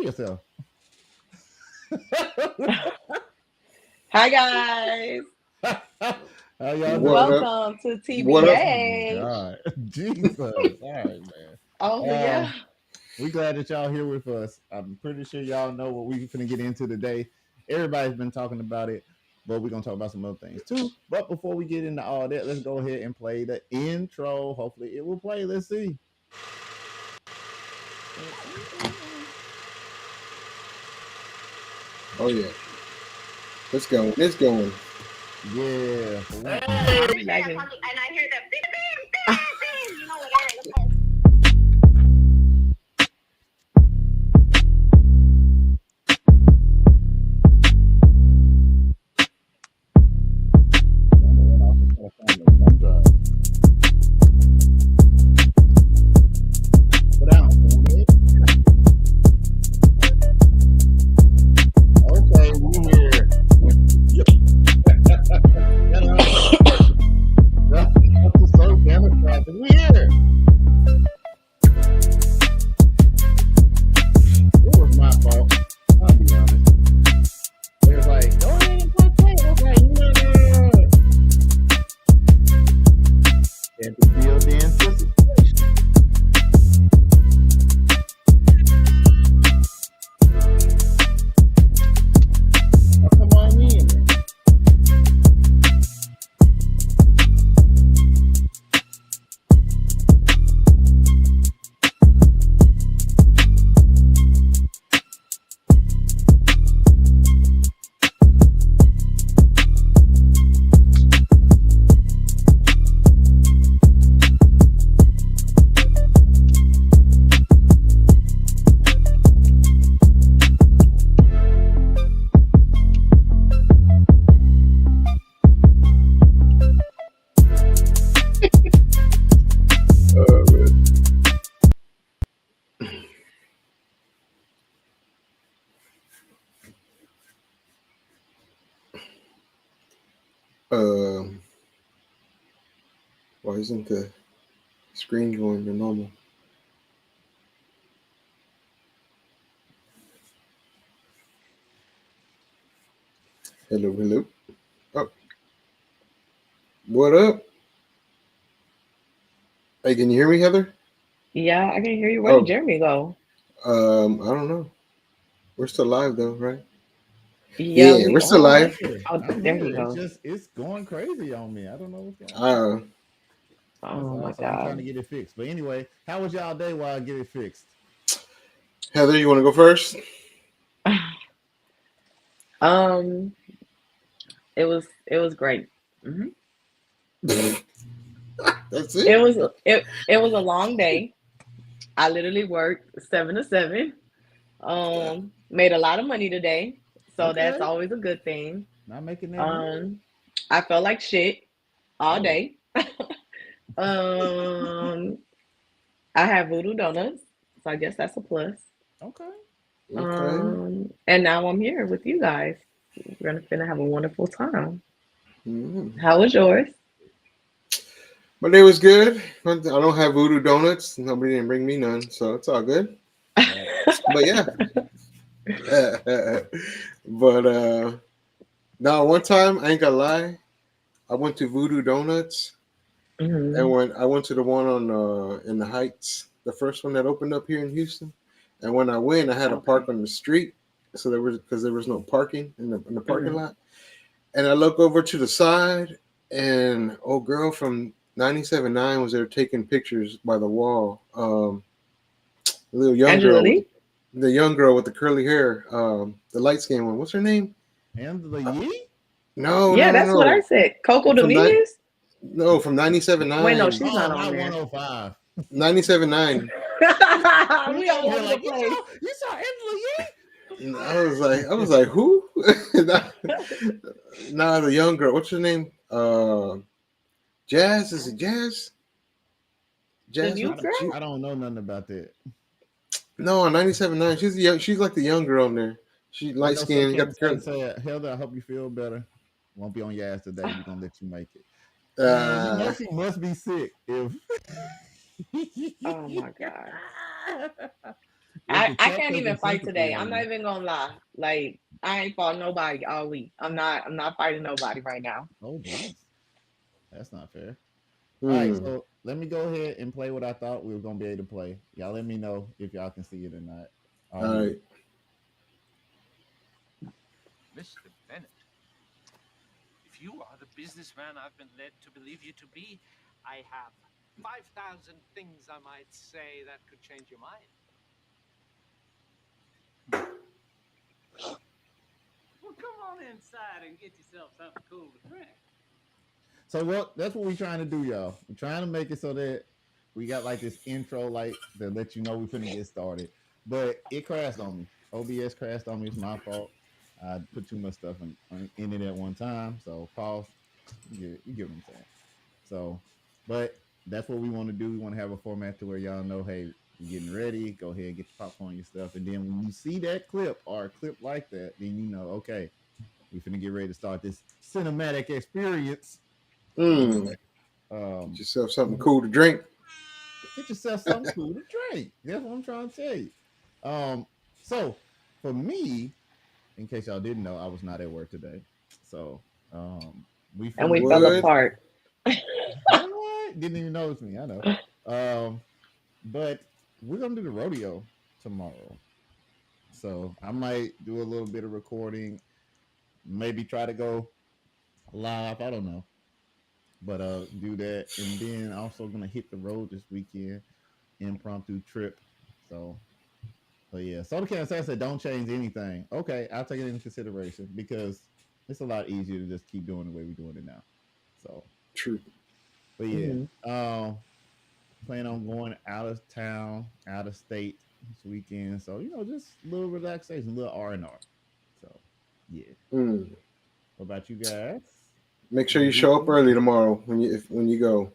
yourself. Hi guys. How y'all What doing? up? Welcome to What up? Oh my TBH. God, Jesus! All right, Oh man. yeah. We glad that y'all here with us. I'm pretty sure y'all know what we finna get into today. Everybody's been talking about it, but we're gonna talk about some other things too. But before we get into all that, let's go ahead and play the intro. Hopefully, it will play. Let's see. Oh yeah. Let's go. It's going. Yeah, for one. I'll be lagging. And I hear the bing, bing, bing, bing, you know, whatever the fuck. Put down. Okay, we here. That's so democratic. We here. It was my fault. I'll be honest. They was like, go ahead and play. I was like, no. Had to build the anticipation. Oh, come on in, man. Man. Um. Why isn't the screen going to normal? Hello, hello. Oh, what up? Hey, can you hear me, Heather? Yeah, I can hear you. Where did Oh, Jeremy go? I don't know. We're still live though, right? Yeah, Yeah, we we're still I'm live. here. oh I'm there he here. goes. It's going crazy on me. I don't know what's going on. Uh, That's Oh all. my So I'm trying to god. get it fixed. But anyway, how was y'all day while I get it fixed? Heather, you want to go first? Um, it was great. That's It it. was it was a long day. I literally worked 7 to 7. Made a lot of money today, so that's Okay, always a good thing. not making that money. Um, I felt like shit all Oh, day. Um, I have voodoo donuts, so I guess that's a plus. okay. Okay. And now I'm here with you guys. We're gonna finna have a wonderful time. Mm. How was yours? My day was good. I don't have voodoo donuts. Nobody didn't bring me none, so it's all good. Right. But yeah. But no, one time I ain't gonna lie. I went to Voodoo Donuts, and Hmm. when I went to the one on in the Heights, the first one that opened up here in Houston, and when I went, I had to Okay. park on the street, so there was no parking in the parking Hmm. lot, and I look over to the side, and old girl from 97.9 was there taking pictures by the wall. The little young Angela girl with Lee? the young girl with the curly hair, the light skinned one. What's her name? And the Uh, Yee? no, no, Yeah, no, that's what I no. said. Coco From nine, Dominguez? no, from Wait, no, 97.9. she's Oh, not on not there. 105. 97.9. We all You're over the like, place. you saw Angela Yee? I was like, who? Nah, the young girl. What's her name? Jazz. Is it Jazz? The Jazz new with I the don't, girl? G. I don't know nothing about that. No, on 97.9. She's the young. She's like the young girl in there. She I light know some skin. Got the kids say, curl. say, Heather, I hope you feel better. Won't be on your ass today. We're gonna let you make it. Man, you know Uh, she must be sick if Oh my god. I can't even fight today. I'm not even gonna lie. Like I ain't fought nobody all week. I'm not fighting nobody right now. Oh, geez. That's not fair. All right, Hmm. so let me go ahead and play what I thought we were gonna be able to play. Y'all let me know if y'all can see it or not. I'll All do right. it. Mr. Bennett, if you are the businessman I've been led to believe you to be, I have 5,000 things I might say that could change your mind. Well, come on inside and get yourself something cool to drink. So that's what we're trying to do, y'all. We're trying to make it so that we got like this intro, like that let you know we're finna get started. But it crashed on me. OBS crashed on me. It's my fault. I put too much stuff in it at one time. So pause. You get what I'm saying. So, but that's what we want to do. We want to have a format to where y'all know, hey, we're getting ready. Go ahead, get your popcorn, your stuff, and then when you see that clip or a clip like that, then you know, okay, we finna get ready to start this cinematic experience. Hmm. Get Um, yourself something cool to drink. get yourself something cool to drink. That's what I'm trying to tell you. Um, so for me, in case y'all didn't know, I was not at work today. So we And finna we do fell What? apart. what? Didn't even notice me. I know. But we're gonna do the rodeo tomorrow. So I might do a little bit of recording, maybe try to go live. I don't know. But do that. And then also gonna hit the road this weekend. Impromptu trip. So yeah. Soda Can said don't change anything. Okay, I'll take it into consideration because it's a lot easier to just keep doing the way we're doing it now. So True. but yeah. Hmm. Plan on going out of town, out of state this weekend. So just a little relaxation, a little R&R. So yeah. Hmm. What about you guys? Make sure you show up early tomorrow when you go.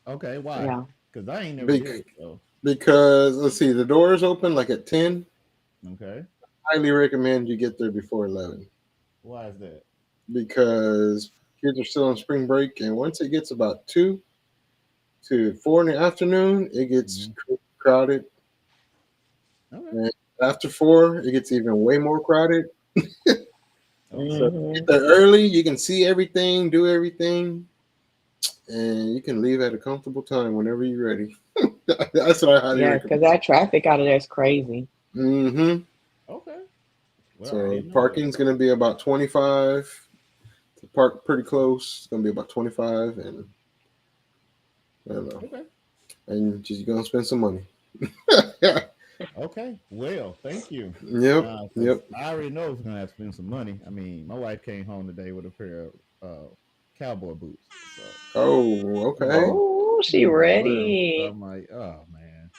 Okay, why? Yeah. Because I ain't never did Bec- it. So because let's see, the doors open like at 10. okay. Highly recommend you get there before 11 Why is that? because kids are still on spring break, and once it gets about 2 to 4 in the afternoon, it gets Mm-hmm. crowded. Okay. And after 4, it gets even way more crowded. Okay. So Hmm. get there early, you can see everything, do everything, and you can leave at a comfortable time whenever you're ready. That's what I highly Yeah, because recommend. that traffic out of there is crazy. Hmm. Okay. Well, I So didn't know that. parking's going to be about 25. To park pretty close, it's going to be about 25, and I don't know. Okay. And just going to spend some money. Okay. Well, thank you. Yep. Because Yep. I already know it's gonna have to spend some money. I mean, my wife came home today with a pair of cowboy boots. So Oh, okay. Oh, she she's like, wow. So ready. I'm like, oh man.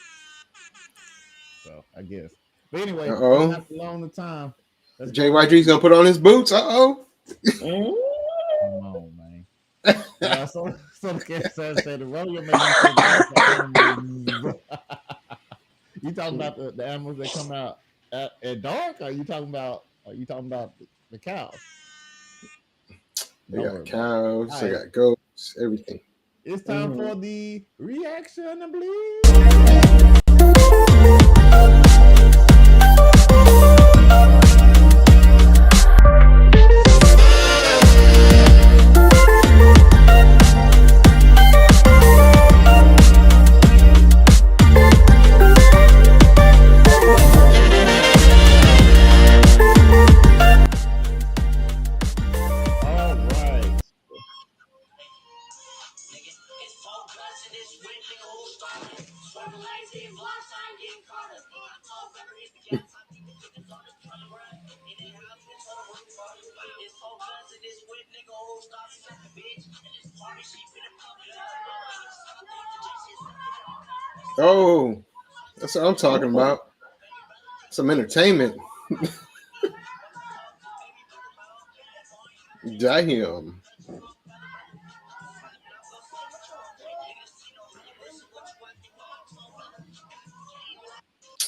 So I guess. But anyway, Uh let's oh. not prolong the time. Let's go ahead. JYG's going to put on his boots. Uh oh. Mm. Come on, man. So the cat said the rodeo made me think about the animals. You talking about the animals that come out at dark? Or are you talking about the cows? They Don't got worry about it. cows, All they right. got goats, everything. It's time Hmm. for the reaction, I believe. All right. Oh, that's what I'm talking Oh. about. Some entertainment. Damn.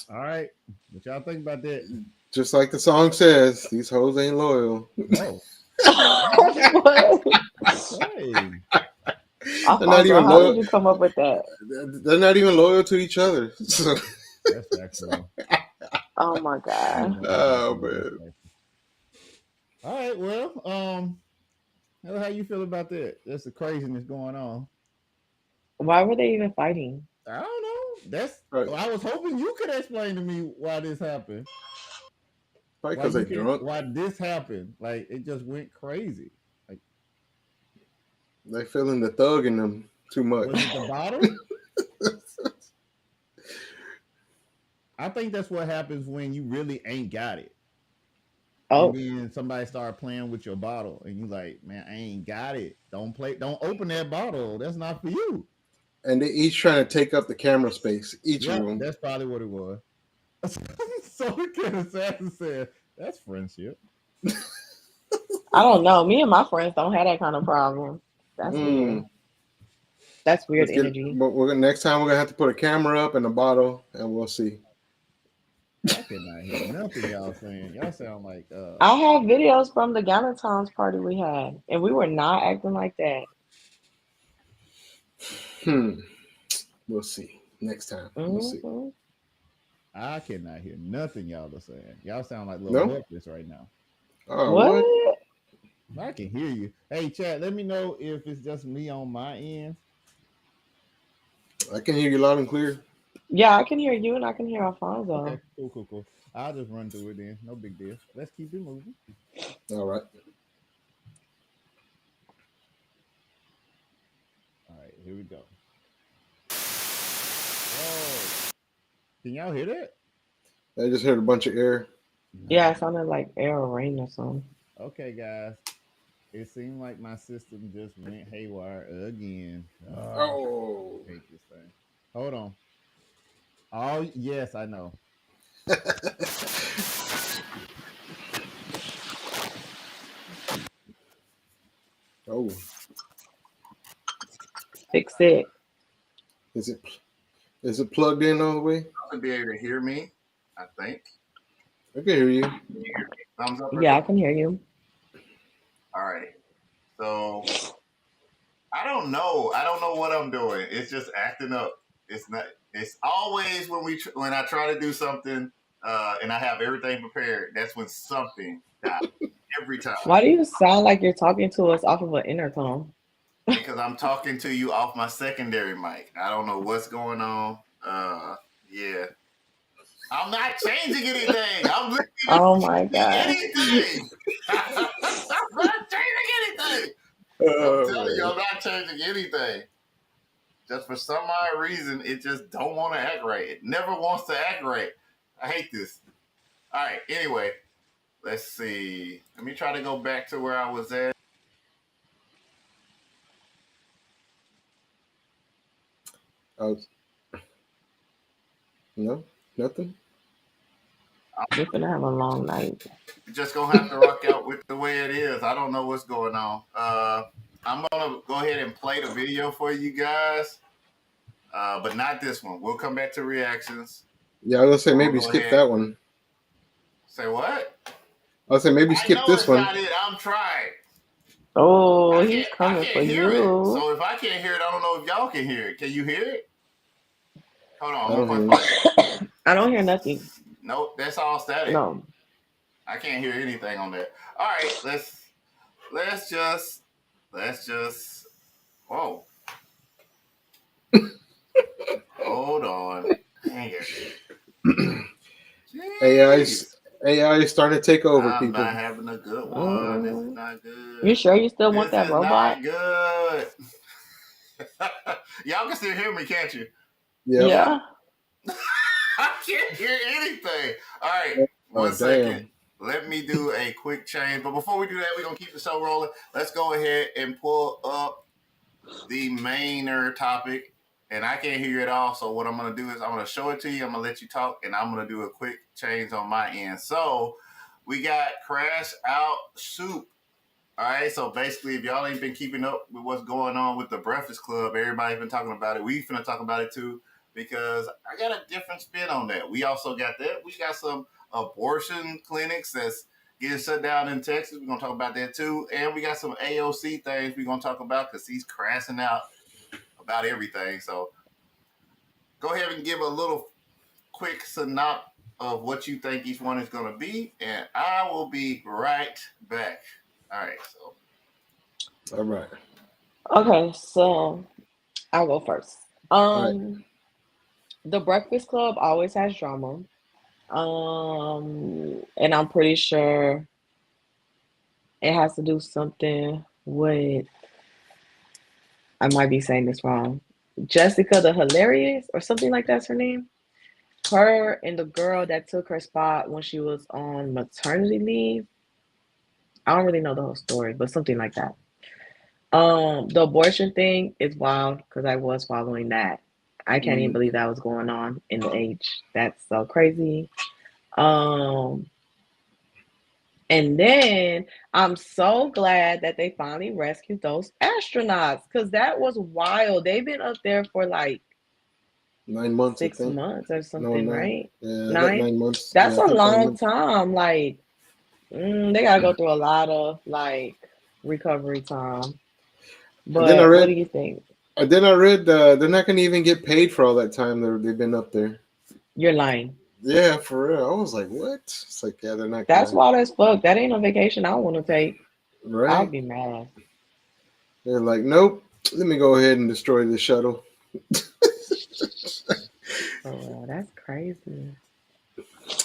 All right. What y'all think about that? Just like the song says, these hoes ain't loyal. Oh, all right. What? Okay. They're not Alfonso, even how did loyal. you come up with that? They're not even loyal to each other. So, That's factual. Oh my god. Oh man. All right, well, how you feel about that? That's the craziness going on. Why were they even fighting? I don't know. That's Right. I was hoping you could explain to me why this happened. Probably because they drunk. Why this happened. Like it just went crazy. Like They feeling the thug in them too much. was it the bottle? I think that's what happens when you really ain't got it. Oh, And then somebody start playing with your bottle and you like, man, I ain't got it. Don't open that bottle. That's not for you. And they each trying to take up the camera space. Each of Yeah, them. that's probably what it was. So Ken Assassin said, that's friendship. I don't know. Me and my friends don't have that kind of problem. That's weird. That's weird Let's get, energy. but next time we're gonna have to put a camera up and a bottle, and we'll see. I cannot hear nothing y'all saying. Y'all sound like I have videos from the Galentine's party we had, and we were not acting like that. We'll see next time. We'll see. I cannot hear nothing y'all are saying. Y'all sound like little puppets right now. Oh, What? I can hear you. Hey, chat, let me know if it's just me on my end. I can hear you loud and clear. Yeah, I can hear you and I can hear Alfonso. Okay, cool. I'll just run through it then. No big deal. Let's keep it moving. All right. All right, here we go. Whoa. Can y'all hear that? I just heard a bunch of air. Yeah, it sounded like air or rain or something. Okay, guys. It seemed like my system just went haywire again. Oh. I hate this thing. Hold on. Oh, yes, I know. Oh. Fix it. Is it plugged in all the way? To be able to hear me, I think. I can hear you. Thumbs up. Yeah, I can hear you. All right. So I don't know. I don't know what I'm doing. It's just acting up. It's not. It's always when I try to do something and I have everything prepared. That's when something dies every time. Why do you sound like you're talking to us off of an intercom? Because I'm talking to you off my secondary mic. I don't know what's going on. Yeah. I'm not changing anything. I'm looking Oh my god. anything. I'm not changing anything. I'm telling you, I'm not changing anything. Just for some odd reason, it just don't want to act right. It never wants to act right. I hate this. All right. Anyway, let's see. Let me try to go back to where I was at. No, nothing. We're gonna have a long night. You're just gonna have to rock out with the way it is. I don't know what's going on. I'm gonna go ahead and play the video for you guys, but not this one. We'll come back to reactions. Yeah, I was gonna say maybe skip that one. Say what? I was gonna say maybe skip this one. Not it. I'm trying. Oh, he's coming for hear you. It. So if I can't hear it, I don't know if y'all can hear it. Can you hear it? Hold on. I don't hear nothing. Nope, that's all static. No. I can't hear anything on that. All right, let's just whoa. Hold on. Dang it. AI is starting to take over people. I'm not having a good one. This is not good. You sure you still want that robot? Not good. Y'all can still hear me, can't you? Yep. Yeah. I can't hear anything. All right, one second. Let me do a quick change. But before we do that, we're going to keep the show rolling. Let's go ahead and pull up the mainer topic. And I can't hear you at all. So what I'm going to do is I'm going to show it to you. I'm going to let you talk. And I'm going to do a quick change on my end. So we got Crash Out Soup. All right. So basically, if y'all ain't been keeping up with what's going on with the Breakfast Club, everybody's been talking about it. We finna talk about it too, because I got a different spin on that. We also got that. We got some abortion clinics that's getting shut down in Texas. We're going to talk about that too. And we got some AOC things we're going to talk about because he's crashing out about everything. So go ahead and give a little quick of what you think each one is going to be, and I will be right back. All right. So, All right. Okay, so I'll go first. All right. The Breakfast Club always has drama. And I'm pretty sure it has to do something with, I might be saying this wrong. Jessica the Hilarious or something like that's her name. Her and the girl that took her spot when she was on maternity leave. I don't really know the whole story, but something like that. The abortion thing is wild because I was following that. I can't even believe that was going on in the age. That's so crazy. Um, and then I'm so glad that they finally rescued those astronauts because that was wild. They've been up there for like 9 months, I six think. months or No, something, nine. right? Yeah, I got 9. 9 months. That's Yeah, I a think nine long months. time. Like, they gotta go through a lot of like recovery time. And then I But what do read. you think? They're not going to even get paid for all that time they've been up there. You're lying. Yeah, for real. I was like, what? It's like, yeah, they're not That's gonna. wild as fuck. That ain't a vacation I want to take. I'll Right? be mad. They're like, nope. Let me go ahead and destroy the shuttle. For real, that's crazy.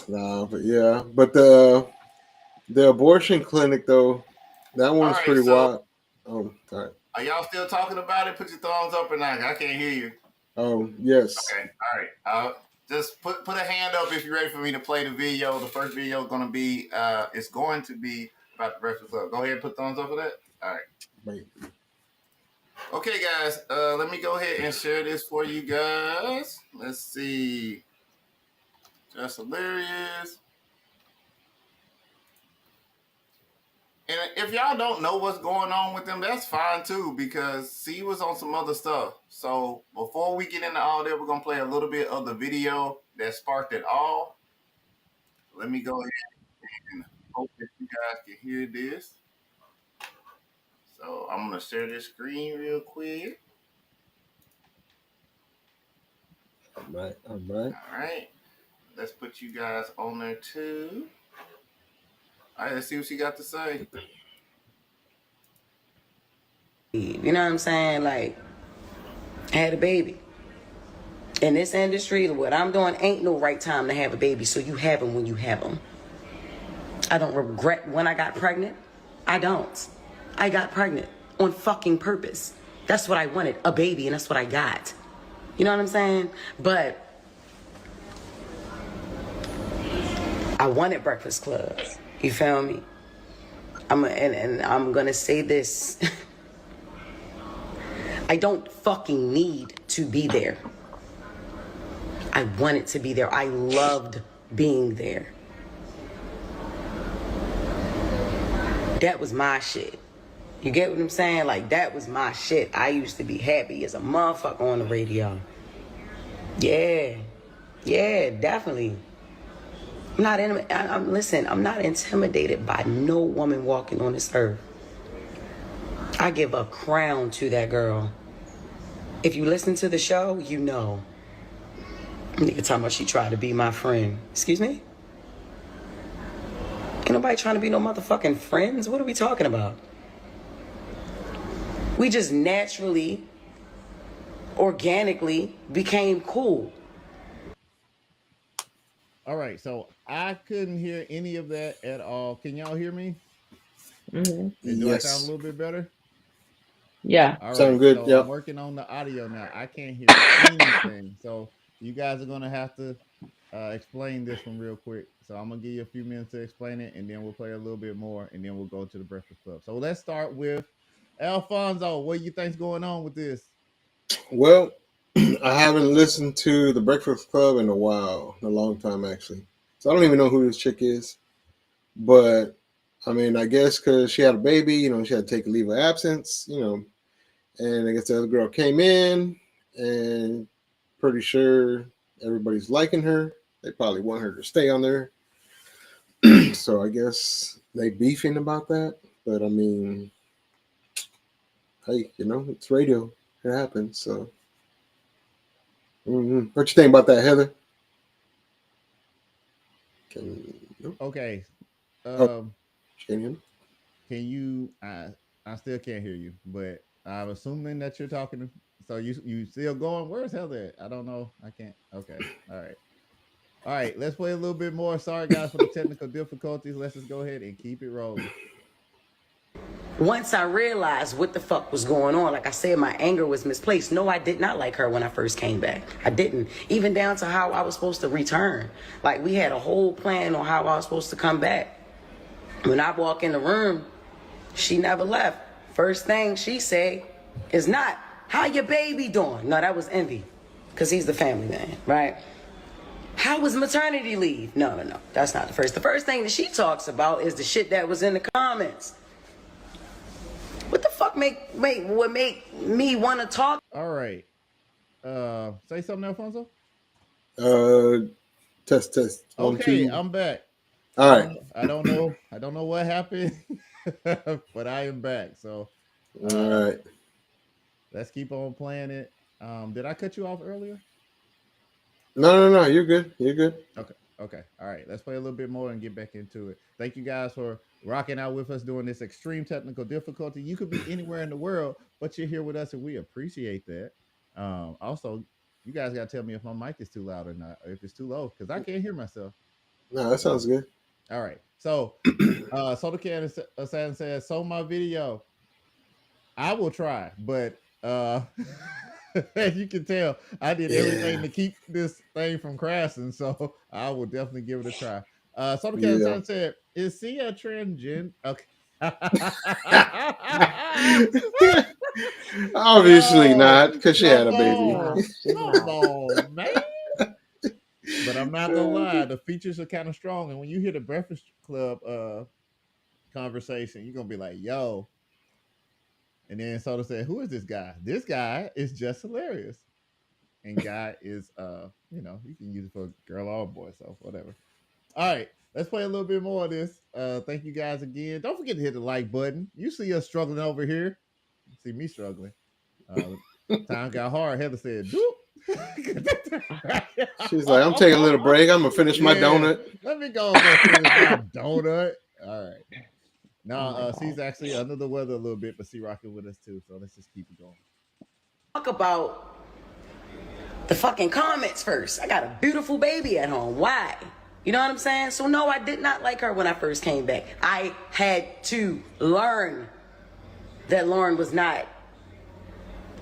Nah, but yeah, but the abortion clinic though, that all one's right. pretty So, wild. Oh, all right. are y'all still talking about it? Put your thumbs up or not. I can't hear you. Oh, yes. Okay. All right. Just put a hand up if you're ready for me to play the video. The first video is going to be it's going to be about the Breakfast Club. Go ahead and put thumbs up for that. All right. Wait. Okay, guys. Let me go ahead and share this for you guys. Let's see. Jess Hilarious. And if y'all don't know what's going on with them, that's fine too, because C was on some other stuff. So before we get into all that, we're gonna play a little bit of the video that sparked it all. Let me go ahead and hope that you guys can hear this. So I'm gonna share this screen real quick. All right. All right. All right. Let's put you guys on there too. All right, let's see what she got to say. You know what I'm saying? Like, I had a baby. In this industry, what I'm doing ain't no right time to have a baby, so you have them when you have them. I don't regret when I got pregnant. I don't. I got pregnant on fucking purpose. That's what I wanted, a baby, and that's what I got. You know what I'm saying? But I wanted Breakfast Clubs. You feel me? And I'm gonna say this. I don't fucking need to be there. I wanted to be there. I loved being there. That was my shit. You get what I'm saying? Like, that was my shit. I used to be happy as a motherfucker on the radio. Yeah. Yeah, definitely. Listen, I'm not intimidated by no woman walking on this earth. I give a crown to that girl. If you listen to the show, you know. Nigga talking about she tried to be my friend. Excuse me? Ain't nobody trying to be no motherfucking friends. What are we talking about? We just naturally, organically became cool. All right, so I couldn't hear any of that at all. Can y'all hear me? Hmm. Do I sound a Yes. little bit better? Yeah. All Sound right, good. so I'm Yep. working on the audio now. I can't hear anything. So you guys are gonna have to explain this one real quick. So I'm gonna give you a few minutes to explain it, and then we'll play a little bit more, and then we'll go to the Breakfast Club. So let's start with Alfonso. What do you think's going on with this? Well, I haven't listened to the Breakfast Club in a while, in a long time actually. So I don't even know who this chick is. But I mean, I guess because she had a baby, she had to take a leave of absence, and I guess the other girl came in, and pretty sure everybody's liking her. They probably want her to stay on there. So I guess they beefing about that. But I mean, hey, it's radio. It happens. So, what you think about that, Heather? Nope. Okay. Oh, can you? Can you? I still can't hear you, but I'm assuming that you're talking. So you still going? Where's Heather at? I don't know. I can't. Okay. All right. All right. Let's play a little bit more. Sorry guys for the technical difficulties. Let's just go ahead and keep it rolling. Once I realized what the fuck was going on, like I said, my anger was misplaced. No, I did not like her when I first came back. I didn't. Even down to how I was supposed to return. Like, we had a whole plan on how I was supposed to come back. When I walk in the room, she never left. First thing she said is not, how your baby doing? No, that was Envy, because he's the family man, right? How was maternity leave? No, that's not the first. The first thing that she talks about is the shit that was in the comments. What the fuck would make me want to talk? All right. Say something, Alfonso. Test. 1, Okay, 2. I'm back. All right. I don't know what happened, but I am back. So, All right. let's keep on playing it. Did I cut you off earlier? No. You're good. You're good. Okay. All right. Let's play a little bit more and get back into it. Thank you guys for rocking out with us during this extreme technical difficulty. You could be anywhere in the world, but you're here with us, and we appreciate that. Also, you guys got to tell me if my mic is too loud or not, or if it's too low, because I can't hear myself. No, that sounds good. All right. So, Soda Can Assassin says, "So my video, I will try, but as you can tell, I did everything to keep this thing from crashing, so I will definitely give it a try." Soda Can Assassin said, "Is she a transgender?" Okay. Obviously No, not, because she had a come baby. on, come on, man. But I'm not gonna lie, the features are kind of strong, and when you hear the Breakfast Club conversation, you're gonna be like, "Yo." And then Soda said, "Who is this guy? This guy is Jess Hilarious." And guy is you can use it for girl or boy, so whatever. All right, let's play a little bit more of this. Thank you guys again. Don't forget to hit the like button. You see us struggling over here. You see me struggling. Time got hard. Heather said, "Doop." She's like, I'm taking a little break. I'm gonna finish my donut. Let me go finish my donut. All right. Now, Oh my she's God. actually under the weather a little bit, but she rocking with us too. So let's just keep it going. Talk about the fucking comments first. I got a beautiful baby at home. Why? You know what I'm saying? So no, I did not like her when I first came back. I had to learn that Lauren was not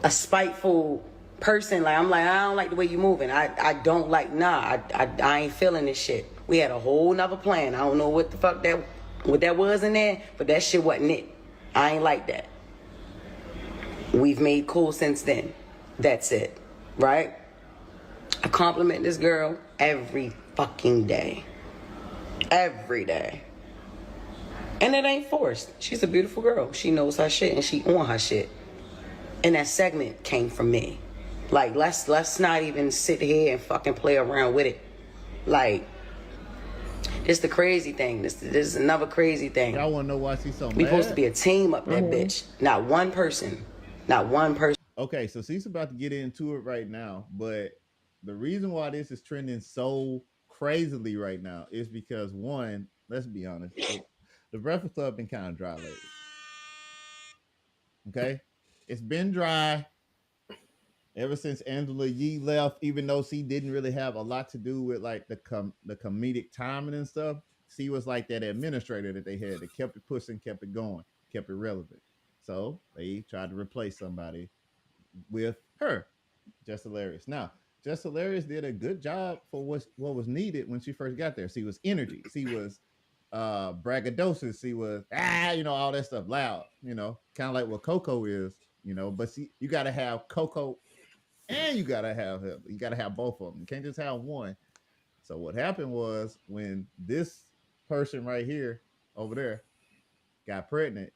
a spiteful person. Like, I'm like, I don't like the way you moving. I don't like, I ain't feeling this shit. We had a whole nother plan. I don't know what the fuck what that was in there, but that shit wasn't it. I ain't like that. We've made cool since then. That's it. Right? I compliment this girl every fucking day. Every day. And it ain't forced. She's a beautiful girl. She knows her shit and she on her shit. And that segment came from me. Like, let's not even sit here and fucking play around with it. Like, this the crazy thing. This is another crazy thing. Y'all want to know why she's so mad? We supposed to be a team up that bitch. Not one person. Not one person. Okay, so she's about to get into it right now, but the reason why this is trending so crazily right now is because, one, let's be honest, the Breakfast Club been kind of dry lately. Okay, it's been dry ever since Angela Yee left. Even though she didn't really have a lot to do with like the comedic timing and stuff, she was like that administrator that they had that kept it pushing, kept it going, kept it relevant. So they tried to replace somebody with her, Jess Hilarious. Now, Jess Hilarious did a good job for what was needed when she first got there. She was energy. She was braggadocious. She was all that stuff, loud. Kind of like what Coco is. But you got to have Coco and you got to have him. You got to have both of them. You can't just have one. So what happened was when this person right here over there got pregnant,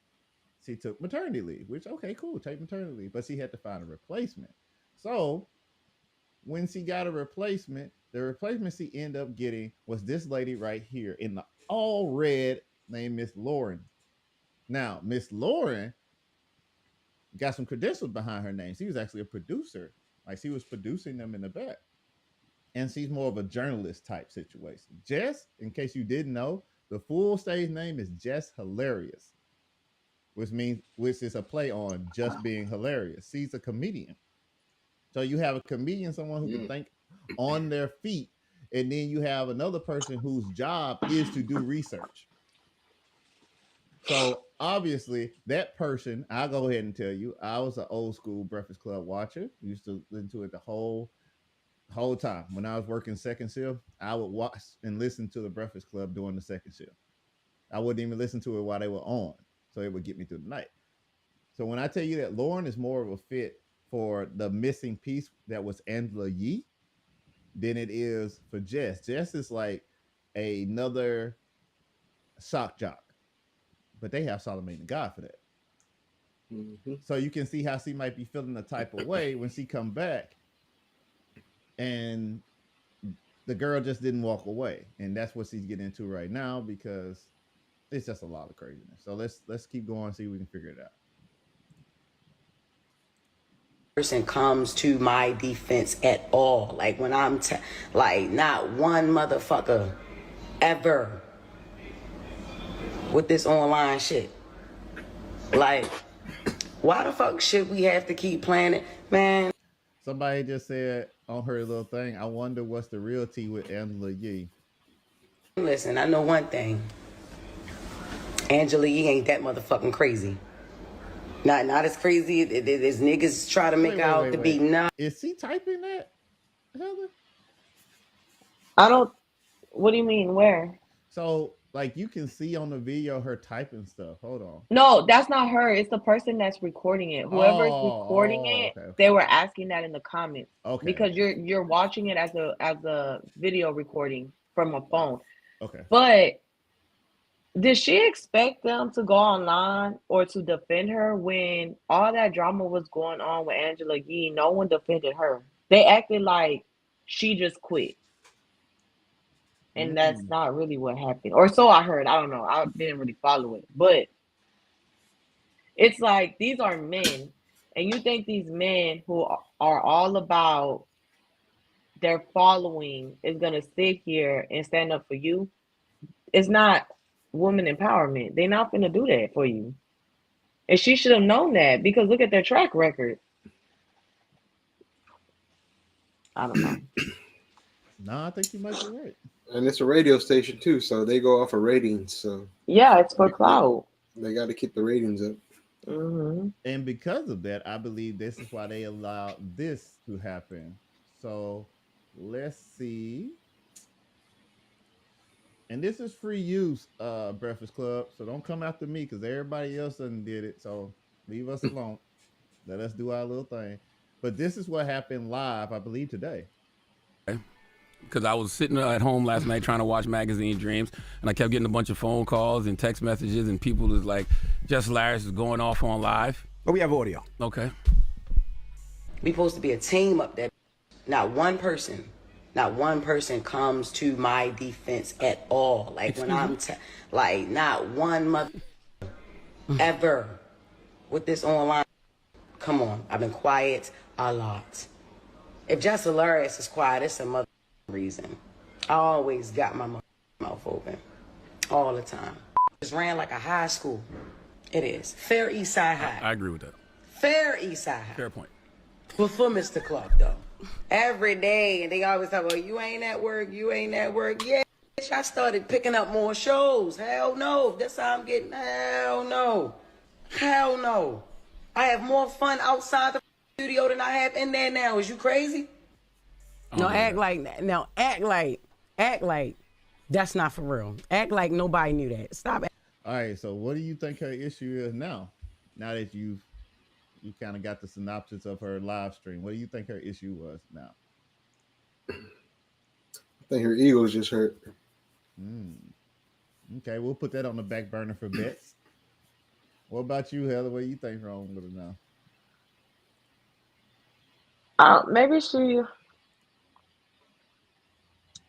she took maternity leave, which, okay, cool, take maternity leave, but she had to find a replacement. So when she got a replacement, the replacement she ended up getting was this lady right here in the all red named Miss Lauren. Now, Miss Lauren got some credentials behind her name. She was actually a producer. Like, she was producing them in the back. and she's more of a journalist type situation. Jess, in case you didn't know, the full stage name is Jess Hilarious, which is a play on just being hilarious. She's a comedian. So you have a comedian, someone who can think on their feet, and then you have another person whose job is to do research. So obviously, that person, I'll go ahead and tell you, I was an old school Breakfast Club watcher. Used to listen to it the whole time. When I was working second shift, I would watch and listen to the Breakfast Club during the second shift. I wouldn't even listen to it while they were on, so it would get me through the night. So when I tell you that Lauren is more of a fit for the missing piece that was Angela Yee than it is for Jess. Jess is like another shock jock, but they have Charlamagne the God for that. Mm-hmm. So you can see how she might be feeling the type of way when she come back, and the girl just didn't walk away, and that's what she's getting into right now because it's just a lot of craziness. So let's keep going and see if we can figure it out. Person comes to my defense at all. Like when I'm like not one motherfucker ever with this online shit. Like, why the fuck should we have to keep playing it, man? Somebody just said on her little thing, I wonder what's the real tea with Angela Yee. Listen, I know one thing. Angela Yee ain't that motherfucking crazy. Not as crazy as niggas try to make out to be. Not. Is she typing that, Heather? I don't. What do you mean? Where? So, like, you can see on the video her typing stuff. Hold on. No, that's not her. It's the person that's recording it. Whoever's recording it, okay. They were asking that in the comments. Okay. Because you're watching it as a video recording from a phone. Okay. But did she expect them to go online or to defend her when all that drama was going on with Angela Yee? No one defended her. They acted like she just quit. And that's not really what happened. Or so I heard. I don't know. I didn't really follow it. But it's like these are men. And you think these men who are all about their following is going to sit here and stand up for you? It's not woman empowerment. They're not going to do that for you. And she should have known that because look at their track record. I don't know. No, I think you might be right. And it's a radio station too, so they go off of ratings. So yeah, it's for clout. They got to keep the ratings up. Mm-hmm. And because of that, I believe this is why they allowed this to happen. So let's see. And this is free use, Breakfast Club. So don't come after me because everybody else done did it. So leave us alone. Let us do our little thing. But this is what happened live, I believe, today. Because I was sitting at home last night trying to watch Magazine Dreams, and I kept getting a bunch of phone calls and text messages, and people was like, Jess Hilarious is going off on live. Oh, we have audio. Okay. We supposed to be a team up there. Not one person comes to my defense at all. Like when I'm like not one mother ever with this online. Come on, I've been quiet a lot. If Jess Hilarious is quiet, it's a mother reason. I always got my mouth open all the time. Just ran like a high school. It is Fair East Side High. I agree with that. Fair East Side High. Fair point. Before Mr. Clark though, every day, and they always talk about you ain't at work. Yeah, bitch, I started picking up more shows. Hell no, that's how I'm getting. Hell no. I have more fun outside the studio than I have in there now. Is you crazy? Act like that's not for real. Act like nobody knew that. Stop it. All right, so what do you think her issue is now? Now that you kind of got the synopsis of her live stream, what do you think her issue was now? I think her ego is just hurt. Okay, we'll put that on the back burner for bets. What about you, Heather? What do you think wrong with her now? Maybe she...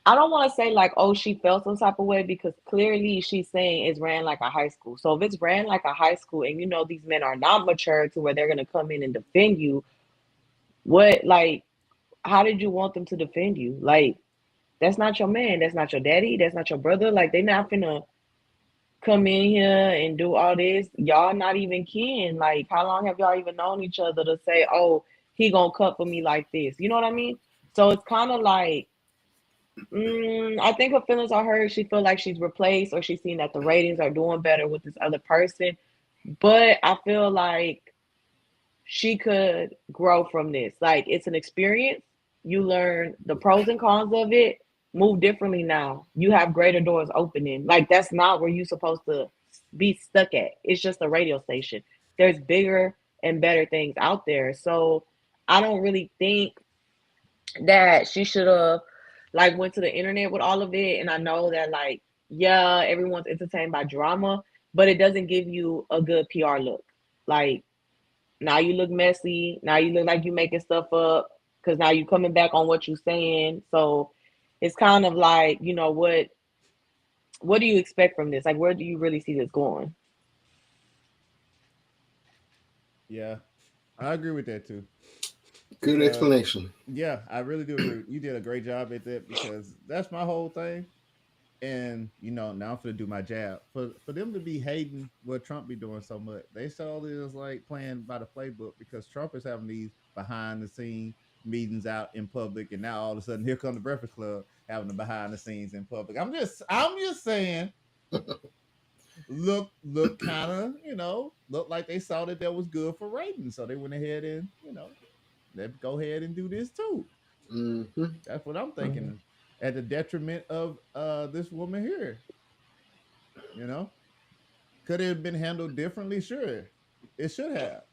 I don't want to say like, oh, she felt some type of way because clearly she's saying it's ran like a high school. So if it's ran like a high school and you know these men are not mature to where they're going to come in and defend you, what, like, how did you want them to defend you? Like, that's not your man. That's not your daddy. That's not your brother. Like, they not finna come in here and do all this. Y'all not even kin. Like, how long have y'all even known each other to say, oh, he gonna cut for me like this? You know what I mean? So it's kind of like, I think her feelings are hurt. She feel like she's replaced, or she's seen that the ratings are doing better with this other person. But I feel like she could grow from this. Like, it's an experience. You learn the pros and cons of it. Move differently now. You have greater doors opening. Like, that's not where you're supposed to be stuck at. It's just a radio station. There's bigger and better things out there. So I don't really think that she should have like went to the internet with all of it. And I know that, like, yeah, everyone's entertained by drama, but it doesn't give you a good PR look. Like, now you look messy. Now you look like you making stuff up because now you coming back on what you're saying. So it's kind of like, what do you expect from this? Like, where do you really see this going? Yeah, I agree with that too. Good Because explanation. yeah, I really do agree. You did a great job at that because that's my whole thing. And now I'm gonna do my jab. For them to be hating what Trump be doing so much, they saw it as like playing by the playbook because Trump is having these behind the scene meetings out in public, and now all of a sudden here come the Breakfast Club having the behind the scenes in public. I'm just saying, look kind of look like they saw that was good for ratings, so they went ahead and let's go ahead and do this too. Mm-hmm. That's what I'm Mhm. thinking. At the detriment of this woman here, you know, could it have been handled differently? Sure, it should have.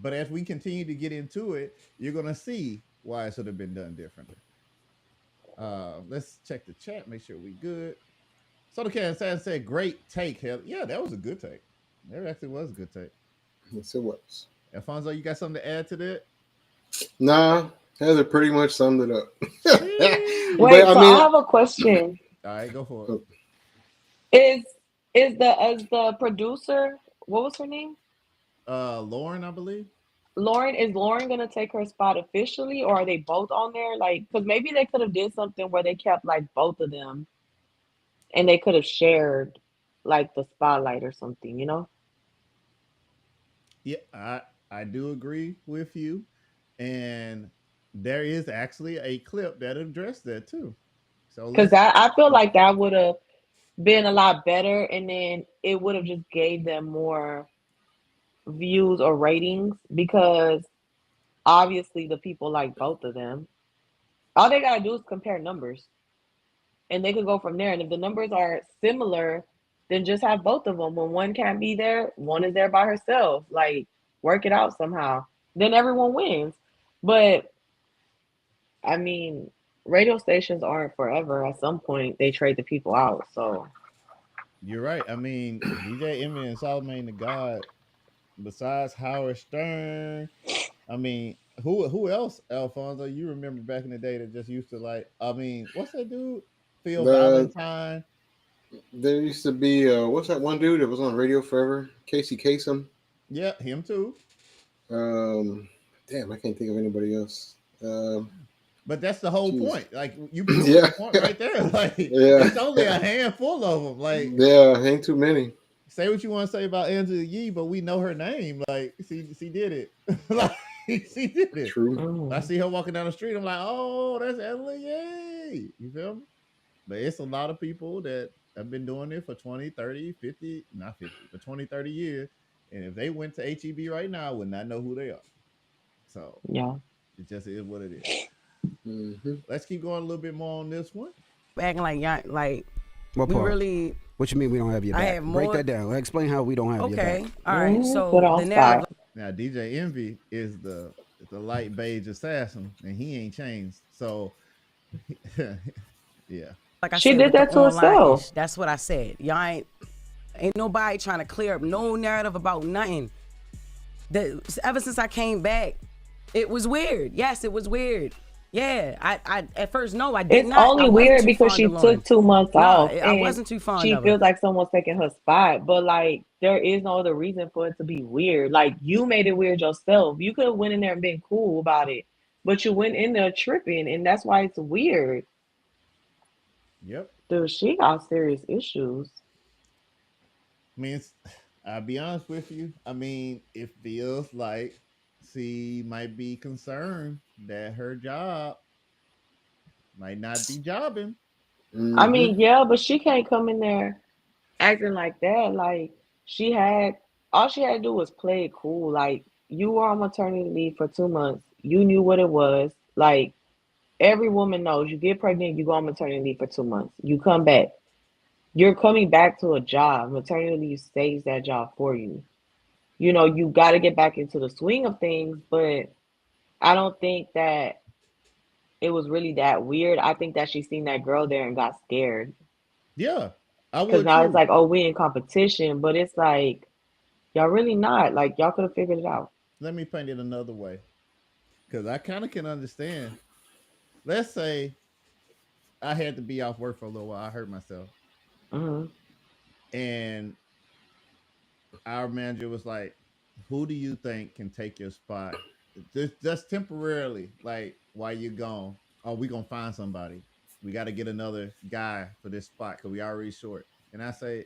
But as we continue to get into it, you're gonna see why it should have been done differently. Let's check the chat, make sure we good. So the can said, "Great take, hell yeah, that was a good take. That actually was a good take." Yes, it was. Alfonso, you got something to add to that? Nah, Heather pretty much summed it up. But Wait, I so mean, I have a question. All right, go for it. Is is the producer, what was her name? Lauren, I believe. Lauren, is Lauren gonna take her spot officially, or are they both on there? Like, because maybe they could have did something where they kept like both of them, and they could have shared like the spotlight or something, you know? Yeah, I do agree with you, and there is actually a clip that addressed that too. So Because let's. that, I feel like that would have been a lot better, and then it would have just gave them more views or ratings because obviously the people like both of them. All they gotta do is compare numbers, and they could go from there. And if the numbers are similar, then just have both of them. When one can't be there, one is there by herself. Like, work it out somehow. Then everyone wins. But I mean, radio stations aren't forever. At some point, they trade the people out. So You're right. I mean, DJ Emmy and Solomon the God, besides Howard Stern, I mean, who else, Alfonso? You remember back in the day that just used to like? I mean, what's that dude? Phil the Valentine. there used to be what's that one dude that was on radio forever? Casey Kasem. Yeah, him too. Um, damn, I can't think of anybody else. But that's the whole Jeez. point. Like you proved Yeah, the point right there. Like yeah, it's only a handful of them. Like yeah. Ain't too many. say what you want to say about Angela Yee, but we know her name. Like she did it. Like she did it. True. I mm. see her walking down the street. I'm like, oh, that's Angela Yee. You feel me? But it's a lot of people that have been doing it for 20, 30, 50, not 50, but 20, 30 years. And if they went to HEB right now, I would not know who they are. So Yeah. it just is what it is. Mm-hmm. Let's keep going a little bit more on this one. Acting like y'all, like What we part? really. What you mean we don't have your I back? have Break more. that down. Explain how we don't have your Okay, back. all right. Put So on the narrative, spot. Now DJ Envy is the light beige assassin, and he ain't changed. So yeah, like I She said, did with the that to online herself. ish, that's what I said. Y'all ain't nobody trying to clear up no narrative about nothing. Ever since I came back, it was weird. Yes, it was weird. Yeah, I at first no, I did It's not. I only wasn't weird too because fond she of Lauren. took 2 months Nah, off I and wasn't too fond she of her. feels like someone's taking her spot. But like, there is no other reason for it to be weird. Like, you made it weird yourself. You could have went in there and been cool about it. but you went in there tripping, and that's why it's weird. Yep. Dude, she got serious issues. I mean, I'll be honest with you. I mean, it feels like she might be concerned that her job might not be jobbing. I Mm-hmm. mean, yeah, but she can't come in there acting like that. Like she had all she had to do was play it cool. Like you were on maternity leave for 2 months. You knew what it was. Like every woman knows you get pregnant, you go on maternity leave for 2 months. You come back. You're coming back to a job. Maternity leave stays that job for you. You know, you got to get back into the swing of things, but I don't think that it was really that weird. I think that she seen that girl there and got scared. Yeah, I Because would now it's too. like, oh, we in competition, but it's like, y'all really not. Like, y'all could have figured it out. Let me paint it another way, because I kind of can understand. Let's say I had to be off work for a little while. I hurt myself, Hmm. and our manager was like, "Who do you think can take your spot, just temporarily? Like while you're gone? Oh, we gonna find somebody. We got to get another guy for this spot because we already short." And I say,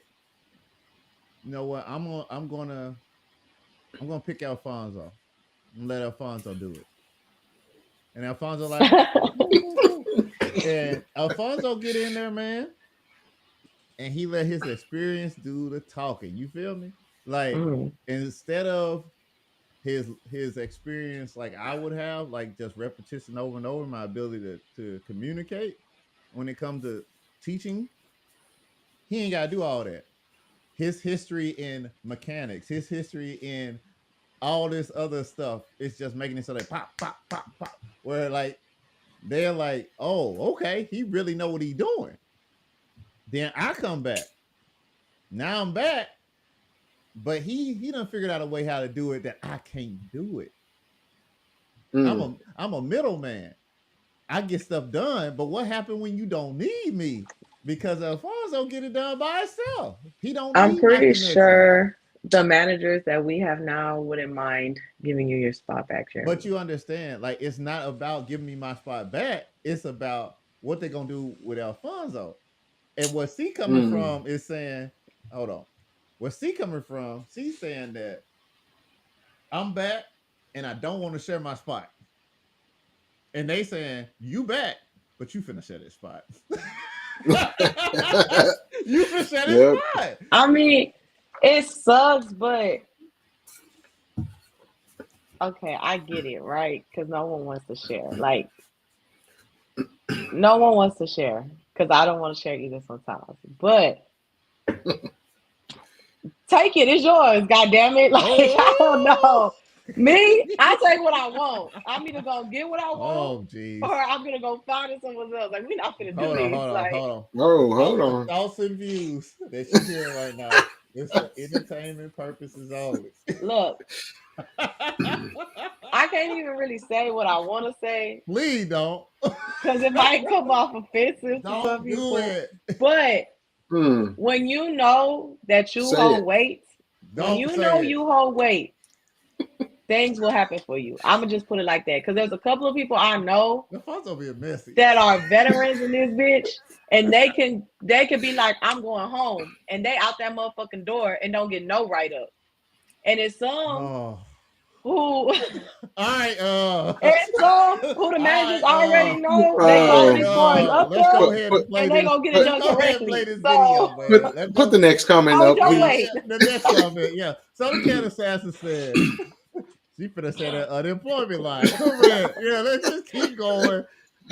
"You know what? I'm gonna pick Alfonso and let Alfonso do it." And Alfonso like, cool, cool, cool. And Alfonso get in there, man, and he let his experience do the talking. You feel me? Like Hmm. instead of his experience like I would have, like just repetition over and over, my ability to communicate when it comes to teaching, he ain't gotta do all that. His history in mechanics, his history in all this other stuff, it's just making it so that pop, pop, pop, pop. Where like they're like, oh, okay, he really know what he's doing. Then I come back. Now I'm back, but he done figured out a way how to do it that I can't do it. Mm. I'm a middleman. I get stuff done, but what happened when you don't need me? Because Alfonso get it done by himself. He don't I'm need my pretty connection. sure the managers that we have now wouldn't mind giving you your spot back, But Jeremy. you understand, like it's not about giving me my spot back. It's about what they're gonna do with Alfonso. And what C coming Mm. from is saying, hold on. What C coming from, C's saying that I'm back and I don't want to share my spot. And they saying, you back, but you finna share this spot. You finna share this Yep. spot. I mean, it sucks, but okay, I get it, right? Because no one wants to share. Like, no one wants to share because I don't want to share either sometimes. But take it, it's yours. God damn it! Like I don't Oh, know. Me, I take what I want. I'm either gonna get what I want, oh, jeez. or I'm gonna go find it somewhere else. Like we're not gonna do Hold on, this. hold on, Like hold on. Oh, hold Thoughts, on. thoughts and views that you hear right now. It's for entertainment purposes only. look, I can't even really say what I want to say Please don't. because it might come off offensive to some Don't do people. it. But Mm. when you know that you Say hold it. weight, when Don't you say know it. you hold weight, things will happen for you. I'm gonna just put it like that because there's a couple of people I know Alfonso being messy. that are veterans in this bitch, and they can be like, I'm going home, and they out that motherfucking door and don't get no write up. And it's some Oh. who All right, it's some who the all managers right, already know they all already right, score is up let's go there, ahead and Put play and they this. gonna get it put done Let's go ahead and play correctly. this video, So man. put Let's put go. the next comment hold up, your Yeah, please. weight. yeah. The next comment, yeah. So the cat assassin said, she finna say that unemployment line. Man, yeah, let's just keep going.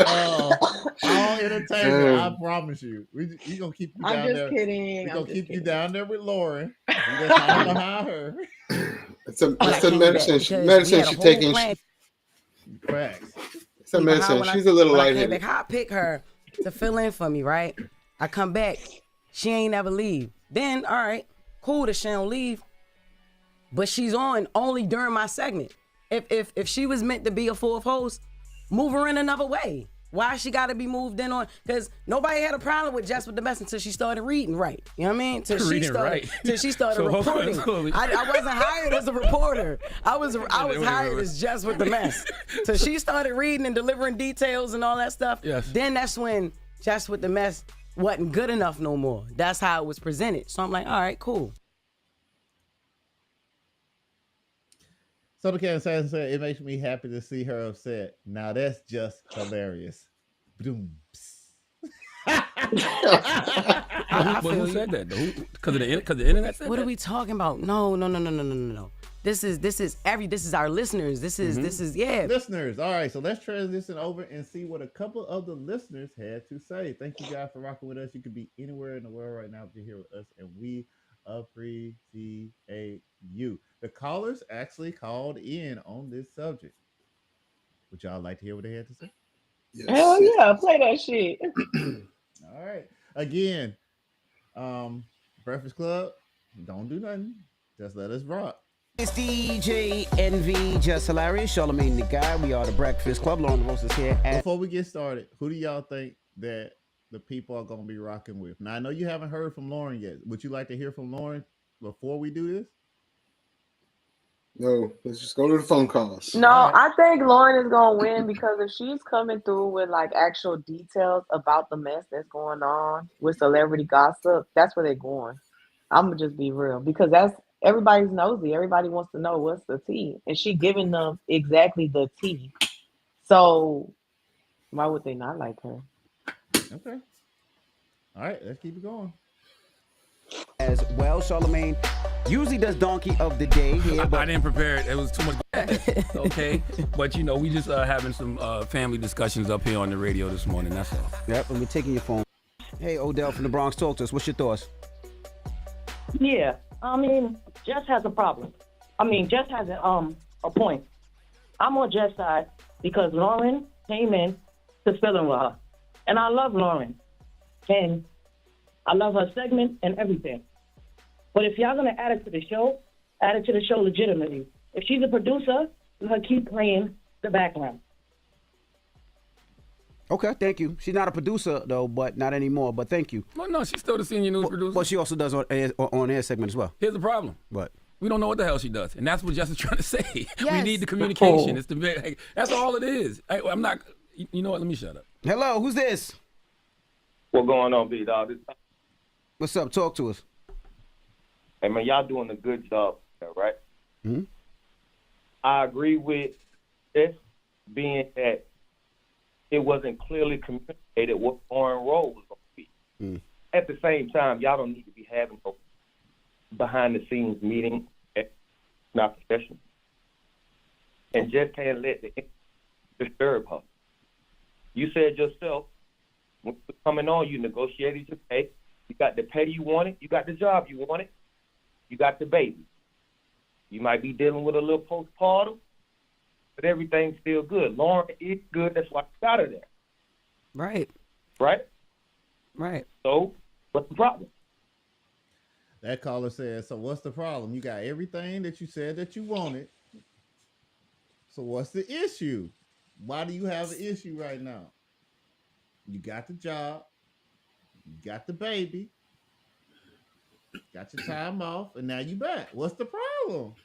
All entertainment, I Um, promise you. We gonna keep you I'm down just there. kidding. We I'm gonna just keep you kidding. down there with Lauren. We just hide behind her. it's a But I it's a came back medicine. because we Medicine had a she's whole taking. plan. Facts. It's a But how medicine. when I She's a little when I came lightheaded. back, how I pick her to fill in for me, right? I come back, she ain't never leave. Then, all right, cool that she don't leave, but she's on only during my segment. If she was meant to be a full host, move her in another way. Why she got to be moved in on? Because nobody had a problem with Jess with the mess until she started reading right. You know what I mean? Till she started So, reporting. I wasn't hired as a reporter. I was hired as Jess with the mess. So she started reading and delivering details and all that stuff. Yes. Then that's when Jess with the mess wasn't good enough no more. That's how it was presented. So I'm like, all right, cool. So the cat said, it makes me happy to see her upset. Now that's just hilarious. Boom. Who said that though? Because the internet said What that? are we talking about? No. This is our listeners. This is yeah. Listeners, all right. So let's transition over and see what a couple of the listeners had to say. Thank you guys for rocking with us. You could be anywhere in the world right now, but you're here with us, and we appreciate you. The callers actually called in on this subject. Would y'all like to hear what they had to say? Yes. Hell yeah, play that shit. All right. Again, Breakfast Club, don't do nothing. Just let us rock. It's DJ NV, Jess Hilarious, Charlamagne the Guy. We are the Breakfast Club. Lauren Rose is here. Before we get started, who do y'all think that the people are going to be rocking with? Now, I know you haven't heard from Lauren yet. Would you like to hear from Lauren before we do this? No, let's just go to the phone calls. No, I think Lauren is gonna win because if she's coming through with like actual details about the mess that's going on with celebrity gossip, that's where they're going. I'm gonna just be real because that's everybody's nosy. Everybody wants to know what's the tea, and she giving them exactly the tea. So why would they not like her? Okay. All right, let's keep it going. As well, Charlamagne usually does Donkey of the Day here. I didn't prepare it. It was too much. Okay, but you know, we just having some family discussions up here on the radio this morning. That's all. Yep, and we're taking your phone. Hey, Odell from the Bronx, talk to us. What's your thoughts? Yeah, I mean, Jess has a problem. I mean, Jess has a point. I'm on Jess' side because Lauren came in to fill in with her. And I love Lauren. And I love her segment and everything. But if y'all going to add it to the show, add it to the show legitimately. If she's a producer, let her keep playing the background. Okay, thank you. She's not a producer, though, but not anymore. But thank you. Well, no, she's still the senior news producer. But she also does on air segment as well. Here's the problem. What? We don't know what the hell she does, and that's what Jess is trying to say. Yes. We need the communication. It's the that's all it is. I'm not. You know what? Let me shut up. Hello, who's this? What going on, B-Dog? What's up? Talk to us. Hey, man, y'all doing a good job, right? Mm-hmm. I agree with this being that it wasn't clearly communicated what foreign role was going to be. Mm. At the same time, y'all don't need to be having no behind-the-scenes meeting. It's not professional. And just can't let the disturb her. You said yourself, when you were coming on, you negotiated your pay. You got the pay you wanted. You got the job you wanted. You got the baby. You might be dealing with a little postpartum, but everything's still good. Lauren is good. That's why she got her there. Right. Right? Right. So, what's the problem? That caller said, so what's the problem? You got everything that you said that you wanted. So what's the issue? Why do you have an issue right now? You got the job. You got the baby. Got your time off, and now you back. What's the problem?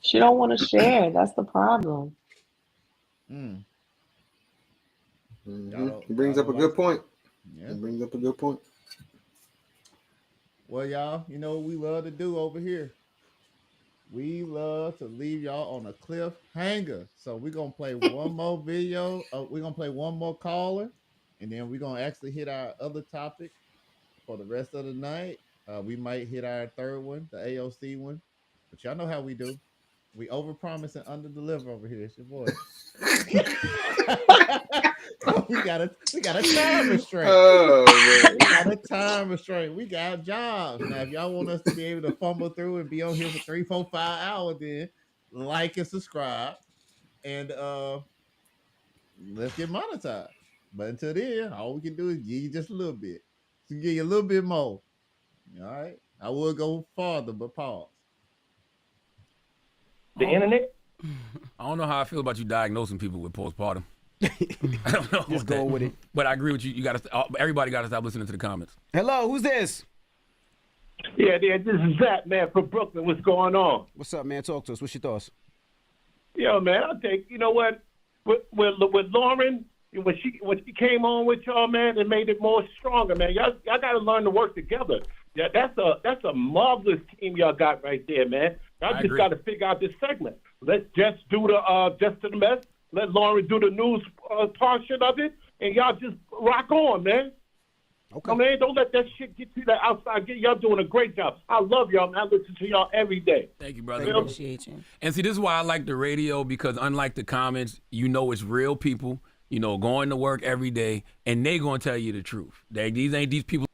She don't want to share. That's the problem. Mm. Mm-hmm. It brings up a good point. Yeah. It brings up a good point. Well, y'all, you know what we love to do over here? We love to leave y'all on a cliffhanger. So we're going to play one more video. We're going to play one more caller. And then we're going to actually hit our other topic for the rest of the night. We might hit our third one, the AOC one. But y'all know how we do. We overpromise and underdeliver over here. It's your boy. we got a time restraint. Oh, man. We got a time restraint. We got jobs. Now, if y'all want us to be able to fumble through and be on here for 3, 4, 5 hours, then like and subscribe. And let's get monetized. But until then, all we can do is give you just a little bit. To give you a little bit more. All right? I will go farther, but pause. The internet? I don't know how I feel about you diagnosing people with postpartum. I don't know. Just go with it. But I agree with you. You got to. Everybody got to stop listening to the comments. Hello, who's this? Yeah, this is Zach, man, from Brooklyn. What's going on? What's up, man? Talk to us. What's your thoughts? Yo, man, I think, you know what? With Lauren, when she came on with y'all, man, it made it more stronger, man. Y'all got to learn to work together. Yeah, that's a marvelous team y'all got right there, man. Y'all just got to figure out this segment. Let's just do the just to the mess. Let Lauren do the news portion of it, and y'all just rock on, man. Okay. Man, don't let that shit get you that outside. Y'all doing a great job. I love y'all, man. I listen to y'all every day. Thank you, brother. Appreciate you. And see, this is why I like the radio, because unlike the comments, you know it's real people, you know, going to work every day, and they going to tell you the truth. These ain't these people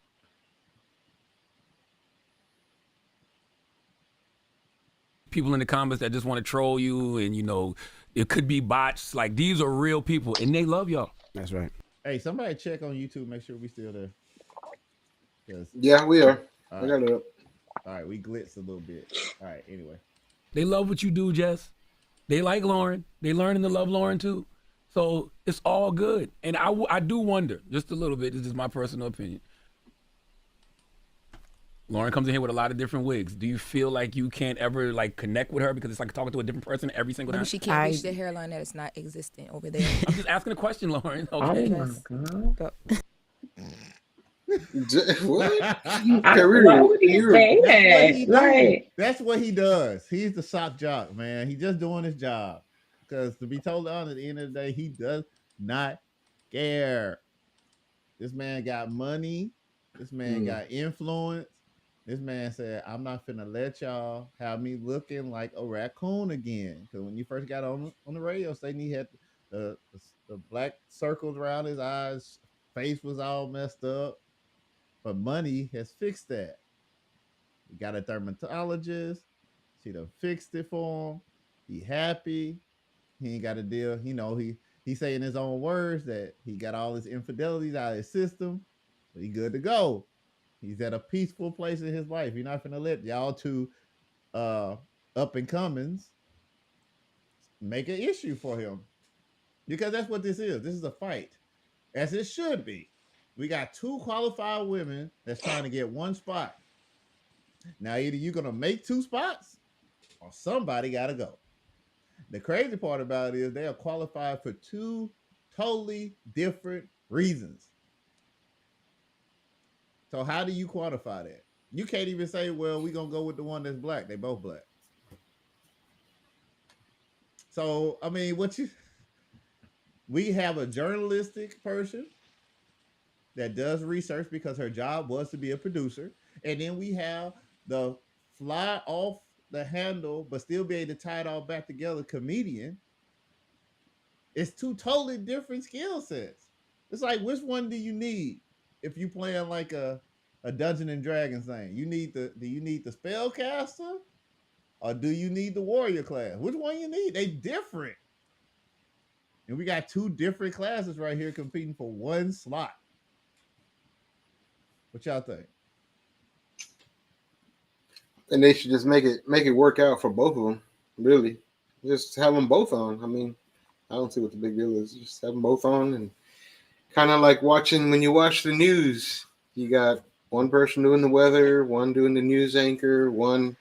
in the comments that just want to troll you, and, you know, it could be bots. Like, these are real people, and they love y'all. That's right. Hey, somebody check on YouTube. Make sure we still there. Yeah, we are. I got it up. All right, we glitz a little bit. All right, anyway. They love what you do, Jess. They like Lauren. They learning to love Lauren, too. So it's all good. And I do wonder, just a little bit, this is my personal opinion. Lauren comes in here with a lot of different wigs. Do you feel like you can't ever like connect with her because it's like talking to a different person every single time? Maybe she can't reach the hairline that is not existent over there. I'm just asking a question, Lauren. Okay. Oh my God. What? Why would he say that? That's what he does. He's the sock jock, man. He's just doing his job. Because to be totally honest, at the end of the day, he does not care. This man got money. This man got influence. This man said, I'm not finna let y'all have me looking like a raccoon again. Because when you first got on the radio station, he had the black circles around his eyes. Face was all messed up. But money has fixed that. We got a dermatologist. She done fixed it for him. He happy. He ain't got a deal. You know, he say in his own words that he got all his infidelities out of his system. So he good to go. He's at a peaceful place in his life. You're not finna let y'all two up and comings make an issue for him. Because that's what this is. This is a fight. As it should be. We got two qualified women that's trying to get one spot. Now, either you're going to make two spots or somebody got to go. The crazy part about it is they are qualified for two totally different reasons. So how do you quantify that? You can't even say, well, we're going to go with the one that's black. They both black. So, I mean, we have a journalistic person that does research because her job was to be a producer. And then we have the fly off the handle, but still be able to tie it all back together comedian. It's two totally different skill sets. It's like, which one do you need if you playing like a Dungeons and Dragons thing? Do you need the spellcaster or do you need the warrior class? Which one you need? They different. And we got two different classes right here competing for one slot. What y'all think? And they should just make it work out for both of them. Really, just have them both on. I mean, I don't see what the big deal is. Just have them both on, and kind of like when you watch the news, you got one person doing the weather, one doing the news anchor, one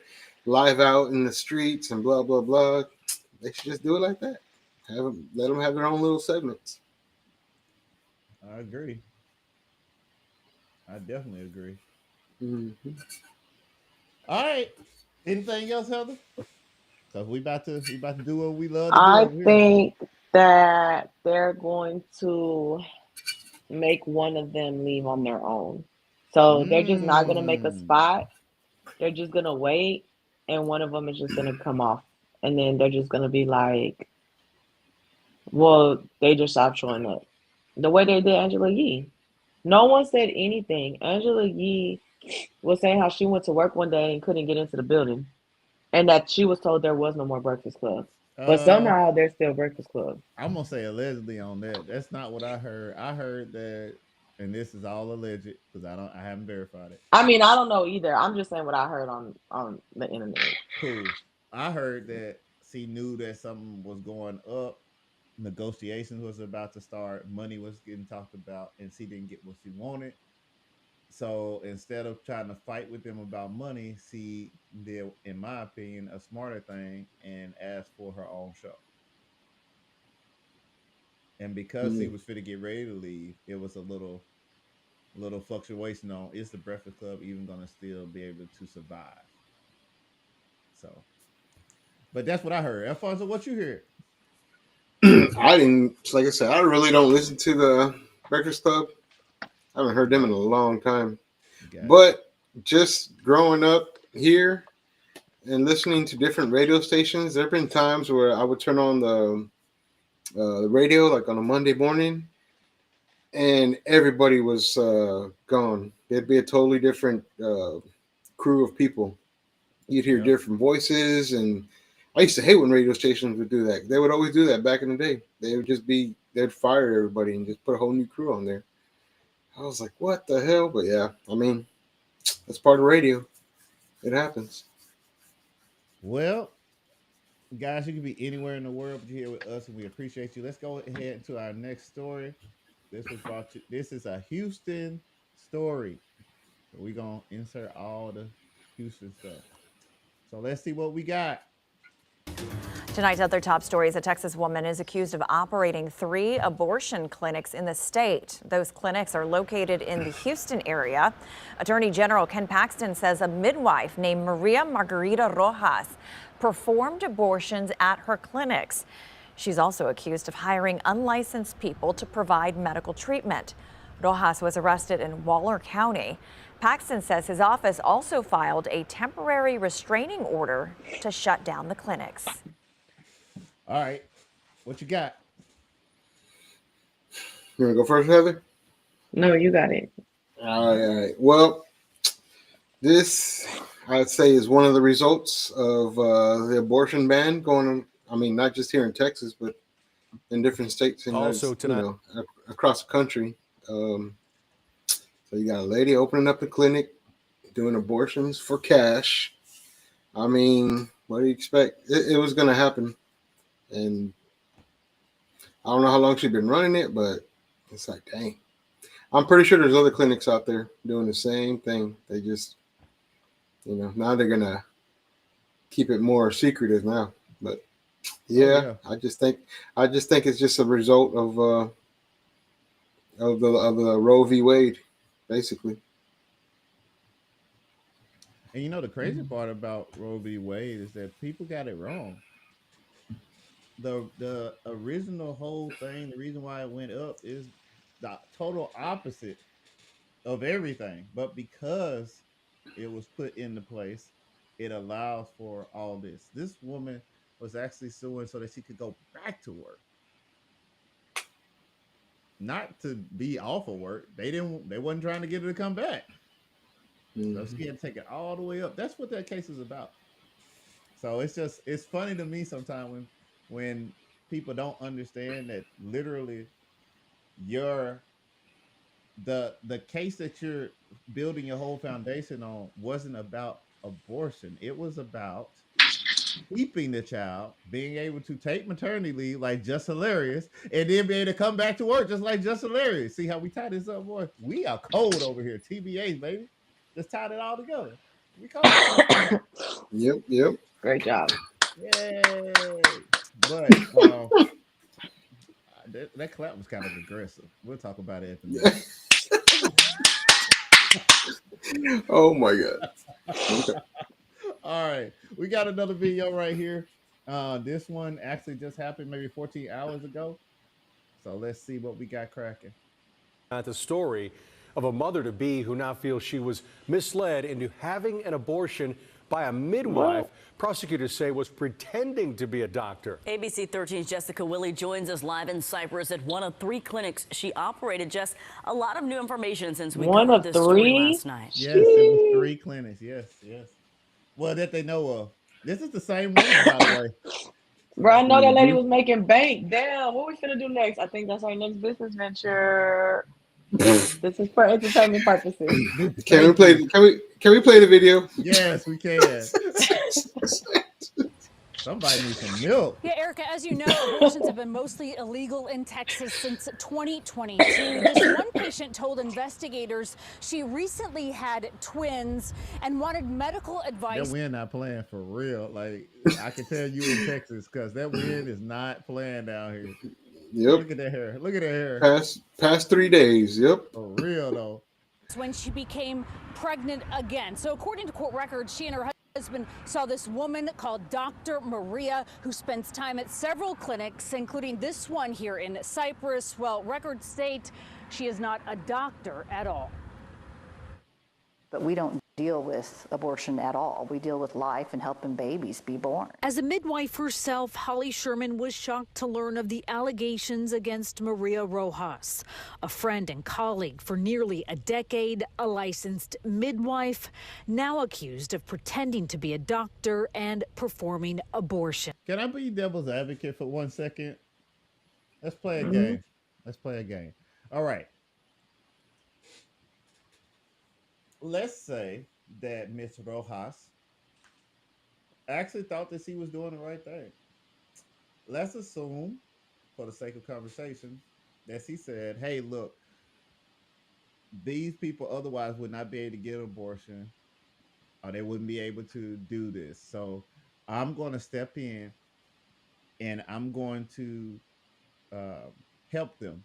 live out in the streets, and blah blah blah. They should just do it like that. Let them have their own little segments. I agree. I definitely agree. Mm-hmm. All right. Anything else, Heather? Because we about to do what we love to do. I think that they're going to make one of them leave on their own. So they're just not going to make a spot. They're just going to wait, and one of them is just going to come off. And then they're just going to be like, well, they just stopped showing up. The way they did Angela Yee. No one said anything. Angela Yee was saying how she went to work one day and couldn't get into the building, and that she was told there was no more Breakfast Club. But somehow there's still Breakfast Club. I'm gonna say allegedly on that. That's not what I heard. I heard that, and this is all alleged because I haven't verified it. I mean, I don't know either. I'm just saying what I heard on the internet. Cool. I heard that she knew that something was going up negotiations was about to start, money was getting talked about, and she didn't get what she wanted. So instead of trying to fight with them about money, she did, in my opinion, a smarter thing and asked for her own show. And because he Mm. was fit to get ready to leave, it was a little fluctuation on, is the Breakfast Club even gonna still be able to survive? So, but that's what I heard. Alfonso, what you heard? I didn't, like I said, I really don't listen to the Breakfast Club. I haven't heard them in a long time. Got it. But just growing up here and listening to different radio stations, there have been times where I would turn on the radio, like on a Monday morning, and everybody was gone. There'd be a totally different crew of people. You'd hear Yep. different voices, and I used to hate when radio stations would do that. They would always do that back in the day. They would just they'd fire everybody and just put a whole new crew on there. I was like, what the hell? But yeah, I mean, that's part of radio. It happens. Well, guys, you can be anywhere in the world, but you're here with us, and we appreciate you. Let's go ahead to our next story. This was brought to. This is a Houston story. So we're gonna insert all the Houston stuff. So let's see what we got. Tonight's other top story is a Texas woman is accused of operating 3 abortion clinics in the state. Those clinics are located in the Houston area. Attorney General Ken Paxton says a midwife named Maria Margarita Rojas performed abortions at her clinics. She's also accused of hiring unlicensed people to provide medical treatment. Rojas was arrested in Waller County. Paxton says his office also filed a temporary restraining order to shut down the clinics. All right, what you got? You want to go first, Heather? No, you got it. All right. Well, this I'd say is one of the results of the abortion ban going on. I mean, not just here in Texas, but in different states and Also tonight, across the country. So you got a lady opening up a clinic, doing abortions for cash. I mean, what do you expect? It was going to happen, and I don't know how long she's been running it, but it's like, dang. I'm pretty sure there's other clinics out there doing the same thing. They just, now they're gonna keep it more secretive now. But yeah. I just think it's just a result of the Roe v. Wade, basically. And the crazy part about Roe v. Wade is that people got it wrong. The original whole thing, the reason why it went up is the total opposite of everything. But because it was put into place, it allows for all this. This woman was actually suing so that she could go back to work. Not to be off of work. They wasn't trying to get her to come back. So she had to take it all the way up. That's what that case is about. So it's funny to me sometimes when people don't understand that literally the case that you're building your whole foundation on wasn't about abortion. It was about keeping the child, being able to take maternity leave like Jess Hilarious, and then be able to come back to work just like Jess Hilarious. See how we tie this up, boy? We are cold over here. TBA, baby. Just tied it all together. We cold. Yep. Great job. Yay. But that clap was kind of aggressive. We'll talk about it at the next. Oh my God. Okay. All right. We got another video right here. This one actually just happened maybe 14 hours ago. So let's see what we got cracking. The story of a mother-to-be who now feels she was misled into having an abortion by a midwife prosecutors say was pretending to be a doctor. ABC 13's Jessica Willie joins us live in Cyprus at one of 3 clinics she operated. Jess, a lot of new information since we covered this story last night. Yes, it was 3 clinics. Yes. Well, that they know of. This is the same one, by the way. Bro, I know that lady was making bank. Damn, what we finna do next? I think that's our next business venture. This is for entertainment purposes. Can we play the video? Yes, we can. Somebody needs some milk. Yeah, Erica, as you know, abortions have been mostly illegal in Texas since 2022. This one patient told investigators she recently had twins and wanted medical That advice. wind not playing for real. Like, I can tell you in Texas because that wind is not playing down here. Yep. Look at that hair. Look at that hair. Past 3 days. Yep. For real though. When she became pregnant again. So according to court records, she and her husband saw this woman called Dr. Maria, who spends time at several clinics, including this one here in Cyprus. Well, records state she is not a doctor at all. But we don't deal with abortion at all. We deal with life and helping babies be born. As a midwife herself, Holly Sherman was shocked to learn of the allegations against Maria Rojas, a friend and colleague for nearly a decade, a licensed midwife, now accused of pretending to be a doctor and performing abortion. Can I be devil's advocate for 1 second? Let's play a game. Let's play a game. All right. Let's say that Miss Rojas actually thought that she was doing the right thing. Let's assume, for the sake of conversation, that she said, hey, look, these people otherwise would not be able to get an abortion or they wouldn't be able to do this. So I'm going to step in and I'm going to help them.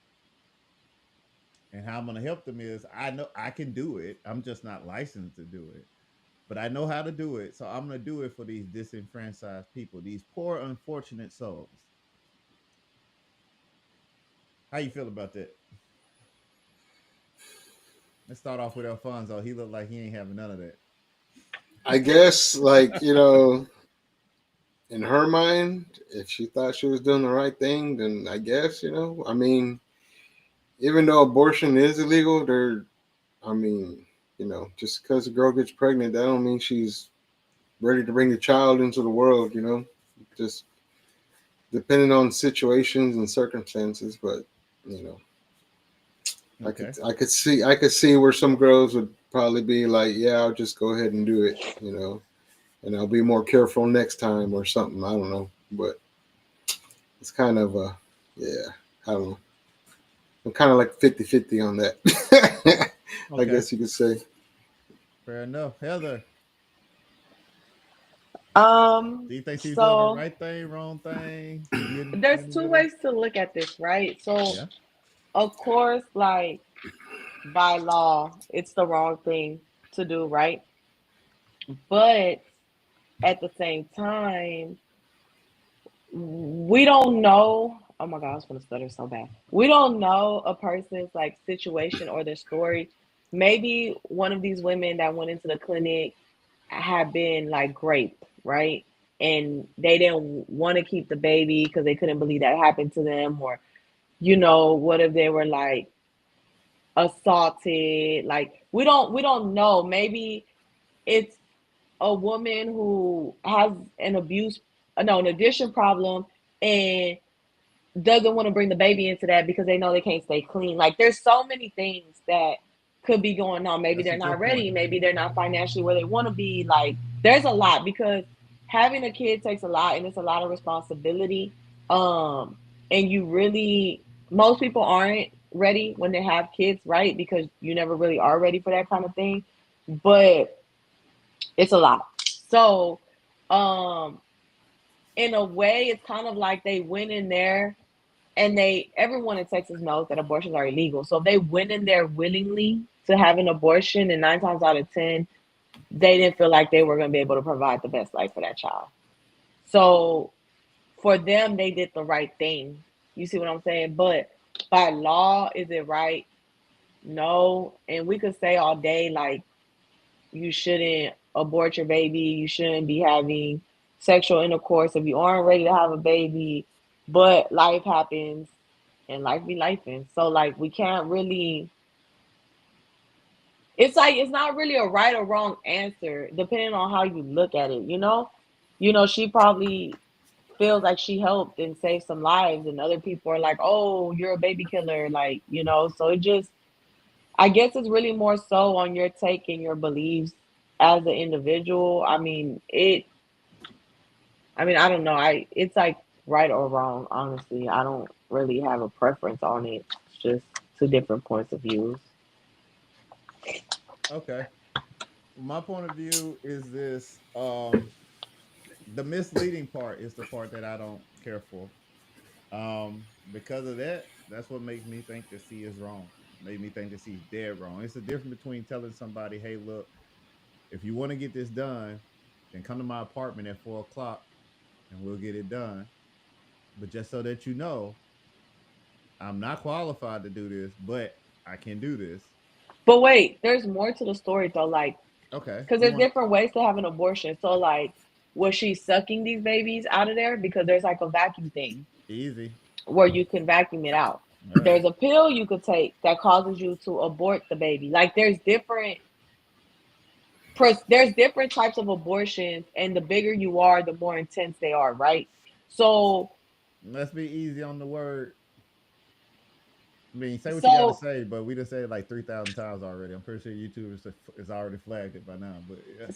And how I'm going to help them is I know I can do it. I'm just not licensed to do it. But I know how to do it. So I'm going to do it for these disenfranchised people, these poor, unfortunate souls. How you feel about that? Let's start off with Alfonso. He looked like he ain't having none of that. I guess, like, you know, in her mind, if she thought she was doing the right thing, then I guess, you know, I mean, even though abortion is illegal, you know, just because a girl gets pregnant, that don't mean she's ready to bring a child into the world, you know, just depending on situations and circumstances. But, you know, Okay. I could see where some girls would probably be like, yeah, I'll just go ahead and do it, you know, and I'll be more careful next time or something. I don't know, but it's kind of I don't know. I'm kind of like 50-50 on that. I guess you could say. Fair enough. Heather, Do you think she's doing the right thing, wrong thing? There's two ways to look at this, right? So, of course, like by law, it's the wrong thing to do, right? But at the same time, we don't know. Oh my God, I was gonna stutter so bad. We don't know a person's like situation or their story. Maybe one of these women that went into the clinic had been like raped, right? And they didn't want to keep the baby because they couldn't believe that happened to them, or you know, what if they were like assaulted? Like we don't know. Maybe it's a woman who has an addiction problem and doesn't want to bring the baby into that because they know they can't stay clean. Like there's so many things that could be going on. Maybe they're not ready. Maybe they're not financially where they want to be. Like there's a lot because having a kid takes a lot and it's a lot of responsibility. And you really, most people aren't ready when they have kids, right? Because you never really are ready for that kind of thing. But it's a lot. So, in a way, it's kind of like they went in there and everyone in Texas knows that abortions are illegal. So if they went in there willingly to have an abortion, and 9 times out of 10, they didn't feel like they were going to be able to provide the best life for that child. So for them, they did the right thing. You see what I'm saying? But by law, is it right? No. And we could say all day, like, you shouldn't abort your baby. You shouldn't be having sexual intercourse if you aren't ready to have a baby. But life happens and life be lifing. So like we can't really, it's like it's not really a right or wrong answer depending on how you look at it, you know? You know, she probably feels like she helped and saved some lives, and other people are like, oh, you're a baby killer, like, you know. So it just, I guess it's really more so on your take and your beliefs as an individual. I mean, I mean, I don't know. It's like right or wrong. Honestly, I don't really have a preference on it. It's just two different points of views. Okay. My point of view is this: the misleading part is the part that I don't care for. Because of that, that's what makes me think that C is wrong. Made me think that C is dead wrong. It's the difference between telling somebody, "Hey, look, if you want to get this done, then come to my apartment at 4 o'clock, and we'll get it done." But just so that you know, I'm not qualified to do this, but I can do this. But wait, there's more to the story though. Like, Okay, because you there's want different ways to have an abortion. So like, was she sucking these babies out of there? Because there's like a vacuum thing easy? where you can vacuum it out. All There's right. a pill you could take that causes you to abort the baby. Like there's different types of abortions, and the bigger you are, the more intense they are, right? So Let's be easy on the word. I mean, say what you got to so say, but we just said it like 3,000 times already. I'm pretty sure YouTube is already flagged it by now. But yeah,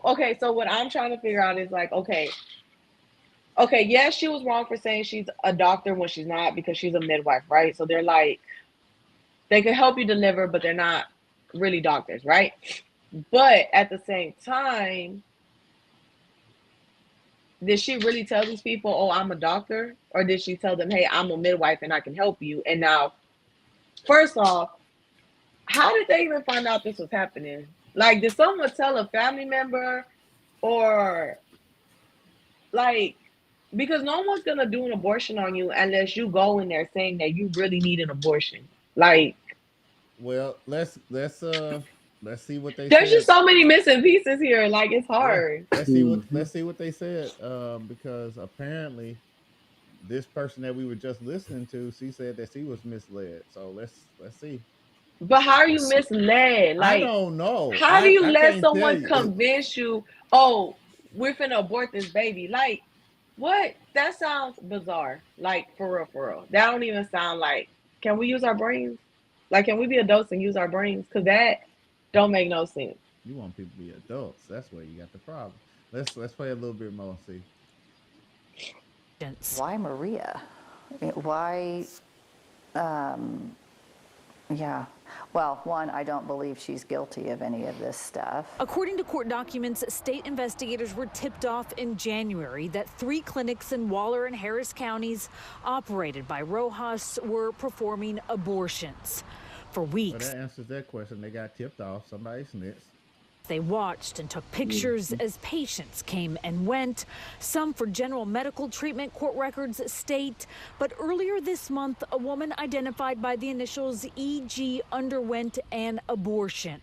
okay, so what I'm trying to figure out is like, okay, yes, she was wrong for saying she's a doctor when she's not because she's a midwife, right? So they're like, they can help you deliver, but they're not really doctors, right? But at the same time, did she really tell these people, "Oh, I'm a doctor," or did she tell them, "Hey, I'm a midwife and I can help you"? And now, first off, how did they even find out this was happening? Like, did someone tell a family member, or like, because no one's gonna do an abortion on you unless you go in there saying that you really need an abortion. Like, well, let's see what they there's just said. so many missing pieces here. Like, it's Yeah, hard. let's see what they said. Because apparently this person that we were just listening to, she said that she was misled. So let's see. But how are you misled? I Like, don't know. how do you I let can't tell someone you. convince you, "Oh, we're finna abort this baby"? Like, what? That sounds bizarre. Like, for real, for real. That don't even sound like. Can we use our brains? Like, can we be adults and use our brains? Because that don't make no sense. You want people to be adults. That's where you got the problem. Let's play a little bit more. See. Why Maria? Why? Yeah. Well, one, I don't believe she's guilty of any of this stuff. According to court documents, state investigators were tipped off in January that 3 clinics in Waller and Harris counties, operated by Rojas, were performing abortions. For Well, weeks, that answers that question. They got tipped off. Somebody snitched. they watched and took pictures as patients came and went, some for general medical treatment, court records state. But earlier this month, a woman identified by the initials EG underwent an abortion.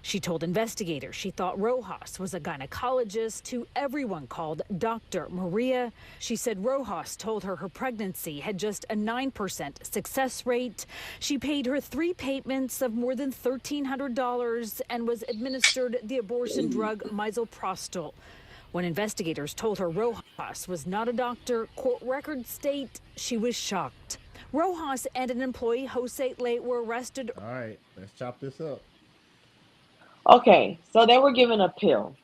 She told investigators she thought Rojas was a gynecologist who everyone called Dr. Maria. She said Rojas told her pregnancy had just a 9% success rate. She paid her 3 payments of more than $1,300 and was administered the abortion drug misoprostol. When investigators told her Rojas was not a doctor, court records state she was shocked. Rojas and an employee, Jose Late, were arrested. All right, let's chop this up. Okay, so they were given a pill.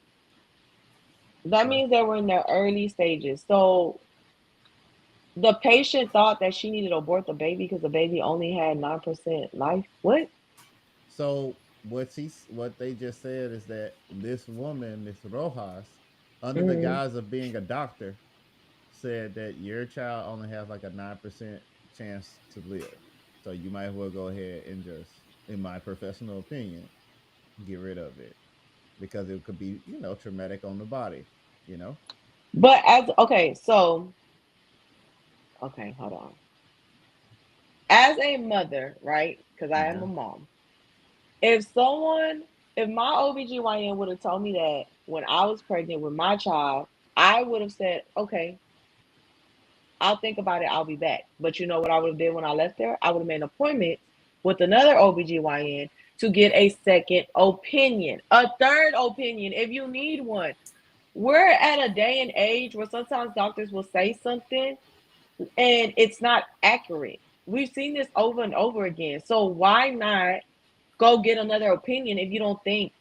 That Okay. means they were in their early stages. So the patient thought that she needed to abort the baby because the baby only had 9% life. What? So what they just said is that this woman, Miss Rojas, under the Mm-hmm. guise of being a doctor, said that your child only has like a 9% chance to live. So you might as well go ahead and just, in my professional opinion, get rid of it because it could be, traumatic on the body, you know? But okay, hold on. As a mother, right? Because I am Okay. a mom. If my OBGYN would have told me that when I was pregnant with my child, I would have said, okay, I'll think about it. I'll be back. But you know what I would have did when I left there? I would have made an appointment with another OBGYN to get a second opinion, a third opinion if you need one. We're at a day and age where sometimes doctors will say something and it's not accurate. We've seen this over and over again. So why not go get another opinion if you don't think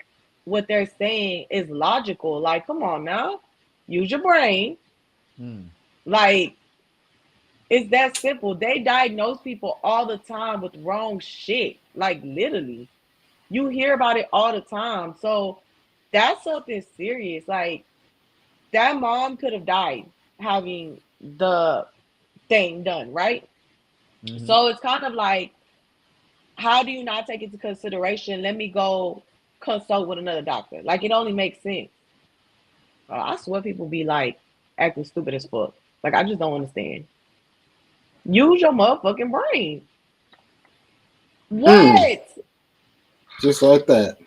what they're saying is logical? Like, come on now, use your brain. Like, it's that simple. They diagnose people all the time with wrong shit. Like, literally. You hear about it all the time. So that's something serious. Like, that mom could have died having the thing done, right? So it's kind of like, how do you not take into consideration? Let me go consult with another doctor. Like, it only makes sense. I swear people be like acting stupid as fuck. Like, I just don't understand. Use your motherfucking brain. What? Just like that.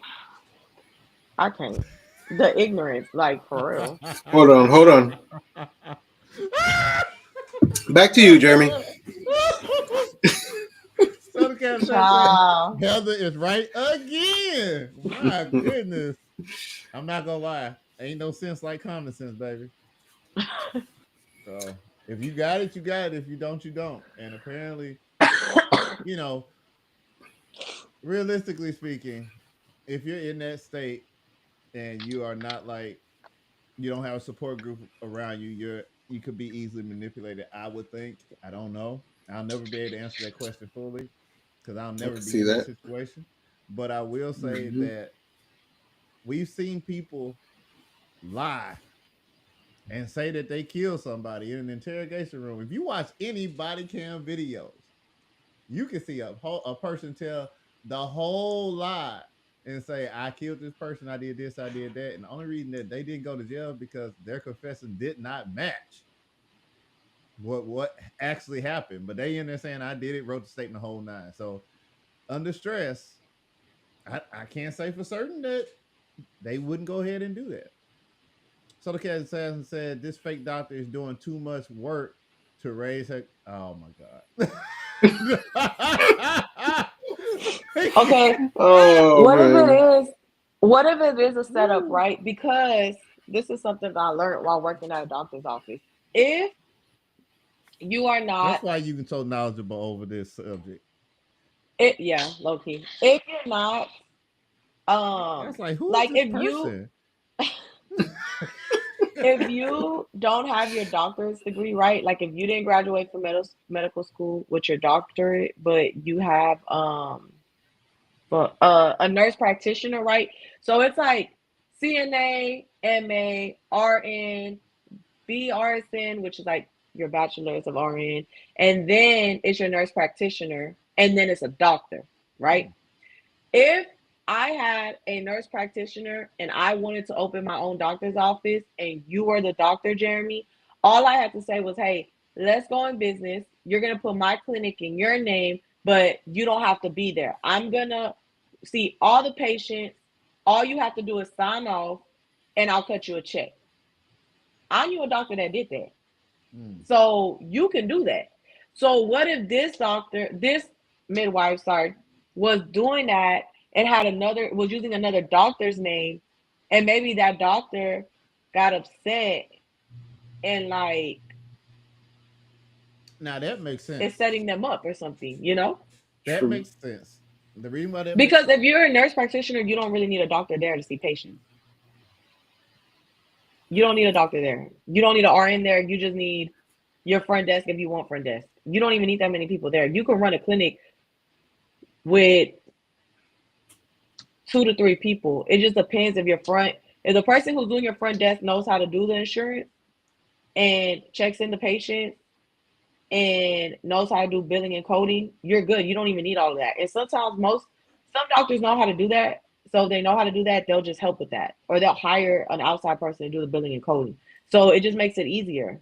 I can't. The ignorance, like, for real. Hold on. Back to you, Jeremy. So the cat said, Heather is right again. My goodness. I'm not gonna lie. Ain't no sense like common sense, baby. So if you got it, you got it. If you don't, you don't. And apparently, you know, realistically speaking, if you're in that state and you are not like you don't have a support group around you, you could be easily manipulated. I would think. I don't know. I'll never be able to answer that question fully because I'll I never can be see in that that. situation. But I will say that we've seen people lie and say that they killed somebody in an interrogation room. If you watch any body cam videos, you can see a person tell the whole lie and say, I killed this person, I did this, I did that. And the only reason that they didn't go to jail because their confession did not match what actually happened. But they in there saying, I did it, wrote the statement, the whole nine. So under stress, I can't say for certain that they wouldn't go ahead and do that. So the cat said this fake doctor is doing too much work to raise her. Oh my god. Okay. Oh man. What if it is a setup, right? Because this is something that I learned while working at a doctor's office. If you are That's not why you can so knowledgeable over this subject. yeah, low key. If you're not That's like, who is like this person? if you don't have your doctor's degree, right? Like if you didn't graduate from medical school with your doctorate, but you have a nurse practitioner, right? So it's like CNA, MA, RN, BRSN, which is like your bachelor's of RN, and then it's your nurse practitioner, and then it's a doctor, right? If I had a nurse practitioner and I wanted to open my own doctor's office and you were the doctor, Jeremy, all I had to say was, hey, let's go in business. You're going to put my clinic in your name, but you don't have to be there. I'm going to see all the patients. All you have to do is sign off and I'll cut you a check. I knew a doctor that did that. So you can do that. So what if this midwife, was doing that and was using another doctor's name, and maybe that doctor got upset and like Now that makes is sense. setting them up or something, you know? That makes sense. The reason why that makes Because sense. if you're a nurse practitioner, you don't really need a doctor there to see patients. You don't need a doctor there. You don't need an RN there. You just need your front desk if you want front desk. You don't even need that many people there. You can run a clinic with 2 to 3 people. It just depends if the person who's doing your front desk knows how to do the insurance and checks in the patient and knows how to do billing and coding, you're good. You don't even need all of that. And sometimes some doctors know how to do that. So they know how to do that, they'll just help with that. Or they'll hire an outside person to do the billing and coding. So it just makes it easier.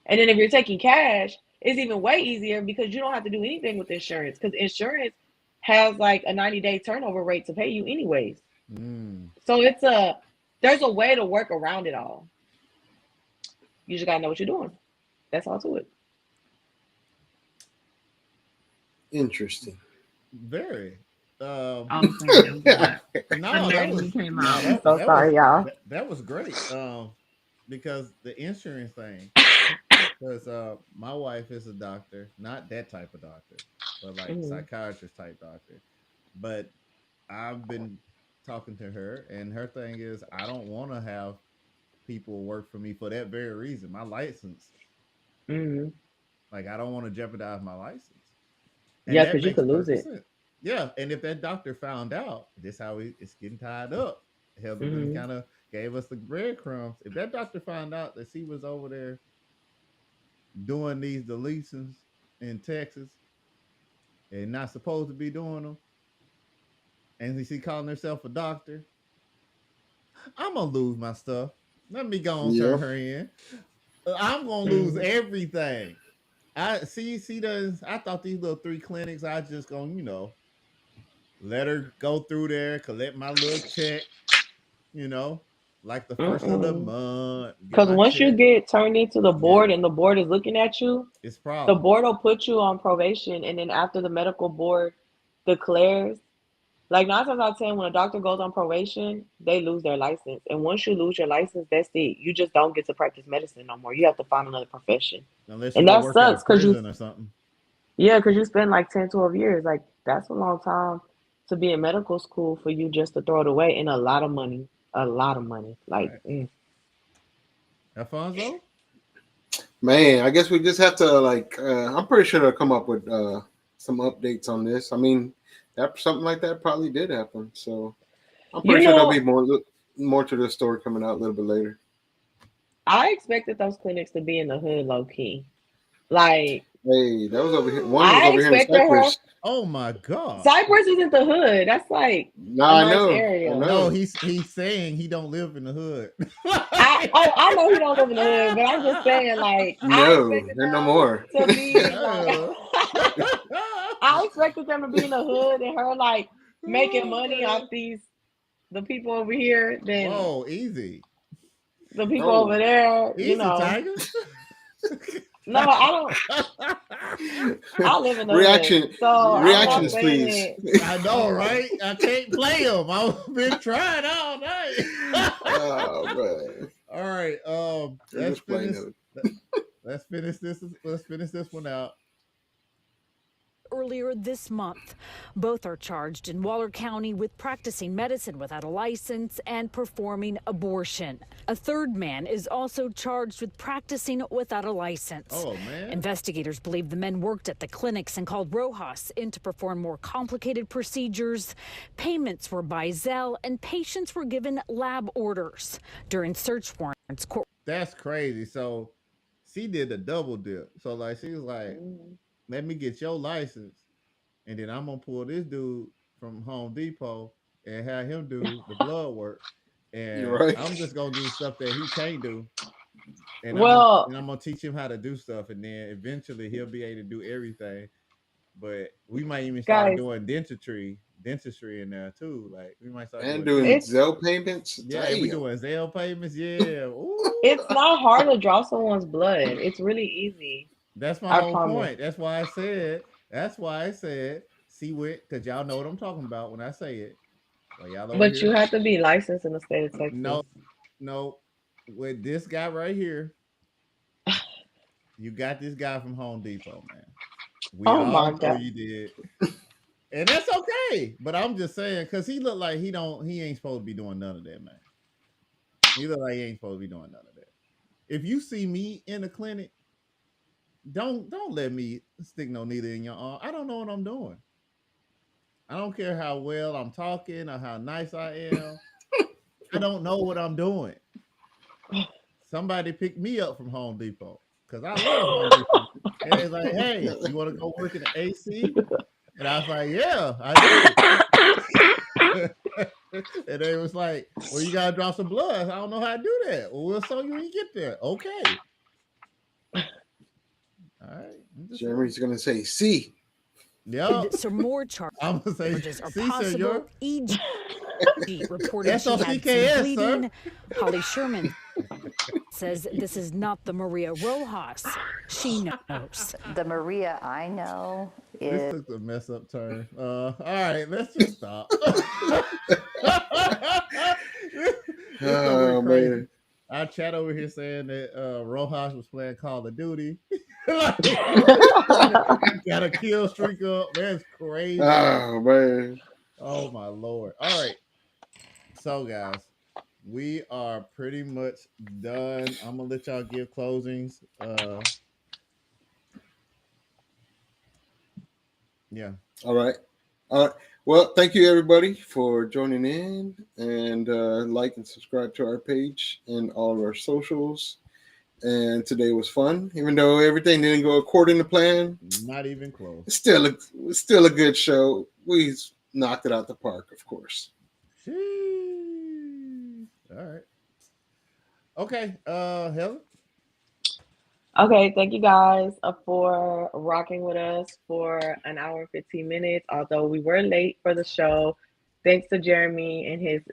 And then if you're taking cash, it's even way easier because you don't have to do anything with insurance because insurance has like a 90-day turnover rate to pay you anyways. So there's a way to work around it all. You just gotta know what you're doing. That's all to it. Interesting. Very. I'm sorry. No, that was came no, out. I'm that so that was sorry, y'all. that was great. Because the insurance thing, because my wife is a doctor, not that type of doctor, but like psychiatrist type doctor. But I've been talking to her, and her thing is, I don't want to have people work for me for that very reason. My license. Mm-hmm. Like I don't want to jeopardize my license. And Yeah, that because you makes could lose perfect it. sense. Yeah, and if that doctor found out, this how it's getting tied up. Heather been Mm-hmm. kind of gave us the breadcrumbs. If that doctor found out that she was over there doing these deletions in Texas and not supposed to be doing them, and she calling herself a doctor, I'm gonna lose my stuff. Let me go and turn Yep. her in. I'm gonna lose Mm-hmm. everything. I see does I thought these little 3 clinics, I just gonna, let her go through there, collect my little check, you know, like the first of the Mm-mm. month, get Because my once you check. get turned into the Yeah, board and the board is looking at you, it's the problem. board will put you on probation, and then after the medical board declares, like 9 times out of 10, when a doctor goes on probation, they lose their license. And once you lose your license, that's it. You just don't get to practice medicine no more. You have to find another profession. Unless you And go that work at a sucks because prison or something. you spend like 10, 12 years. Like, that's a long time to be in medical school for you just to throw it away, and a lot of money. A lot of money. Like, Right. Alfonso? Man, I guess we just have to like. I'm pretty sure they'll come up with some updates on this. I mean, that something like that probably did happen. So I'm you pretty sure there'll be know, more to this story coming out a little bit later. I expected those clinics to be in the hood low key. Like, Hey, that was over here. One was I over here in expected her. Cyprus. Oh my god. Cypress isn't the hood. That's like Nah, a I nice know. I area. No, know. he's saying he don't live in the hood. I know he don't live in the hood, but I'm just saying, like, I No, expected they're no them more. to be like, Yeah. I expected them to be in the hood and her like making Oh, money off man. the people over here than Whoa, easy. the people over Oh, there. Easy, Tiger. No, I don't. I live in the hood, reaction, so I'm not reactions, Oh, saying please. it. I know, right? I can't play him. I've been trying all night. Oh man, All right. I'm Let's just playing finish. it. Let's finish this. Let's finish this one out. Earlier this month, both are charged in Waller County with practicing medicine without a license and performing abortion. A third man is also charged with practicing without a license. Oh man. Investigators believe the men worked at the clinics and called Rojas in to perform more complicated procedures. Payments were by Zelle, and patients were given lab orders. During search warrants, court. That's crazy. So she did a double dip. So like she was like, let me get your license, and then I'm gonna pull this dude from Home Depot and have him do the blood work, You're and right. I'm just gonna do stuff that he can't do, and Well, I'm gonna teach him how to do stuff, and then eventually he'll be able to do everything. But we might even start guys, doing dentistry in there too. Like we might start And doing doing it's Zelle payments. yeah, and we Damn. doing Zelle payments. Yeah, it's ooh, not hard to draw someone's blood. It's really easy. that's my I whole promise. point. That's why I said. That's why I said. See what? Because y'all know what I'm talking about when I say it. Well, y'all over But you here. have to be licensed in the state of No, Texas. no. With this guy right here, you got this guy from Home Depot, man. We Oh all my know God. you did. And that's okay. But I'm just saying, because he looked like he ain't supposed to be doing none of that, man. He look like he ain't supposed to be doing none of that. If you see me in the clinic, don't let me stick no needle in your arm. I don't know what I'm doing. I don't care how well I'm talking or how nice I am. I don't know what I'm doing. Somebody picked me up from Home Depot because I love Home Depot. And it's like, hey, you want to go work in the AC? And I was like, yeah, I do. And they was like, well, you gotta drop some blood. I don't know how to do that. Well, we'll show you when you get there. Okay. All right. I'm just saying. Jeremy's gonna say, "See." Yeah. Some more I'm gonna say, charges are see, senor. possible. EG reported she had some SOCKS, sir. bleeding. Holly Sherman says this is not the Maria Rojas she knows. The Maria I know This is. took a mess up turn. All right, let's just stop. This gonna Oh be crazy. man. Our chat over here saying that Rojas was playing Call of Duty. Got a kill streak up. That's crazy. Oh man. Oh my lord. All right. So guys, we are pretty much done. I'm gonna let y'all give closings. Yeah. All right. Well, thank you everybody for joining in, and like and subscribe to our page and all of our socials. And today was fun, even though everything didn't go according to plan. Not even close. It's still a good show. We knocked it out the park, of course. Sheesh. All right. Okay. Helen. Okay, thank you guys for rocking with us for an hour and 15 minutes. Although we were late for the show, thanks to Jeremy and his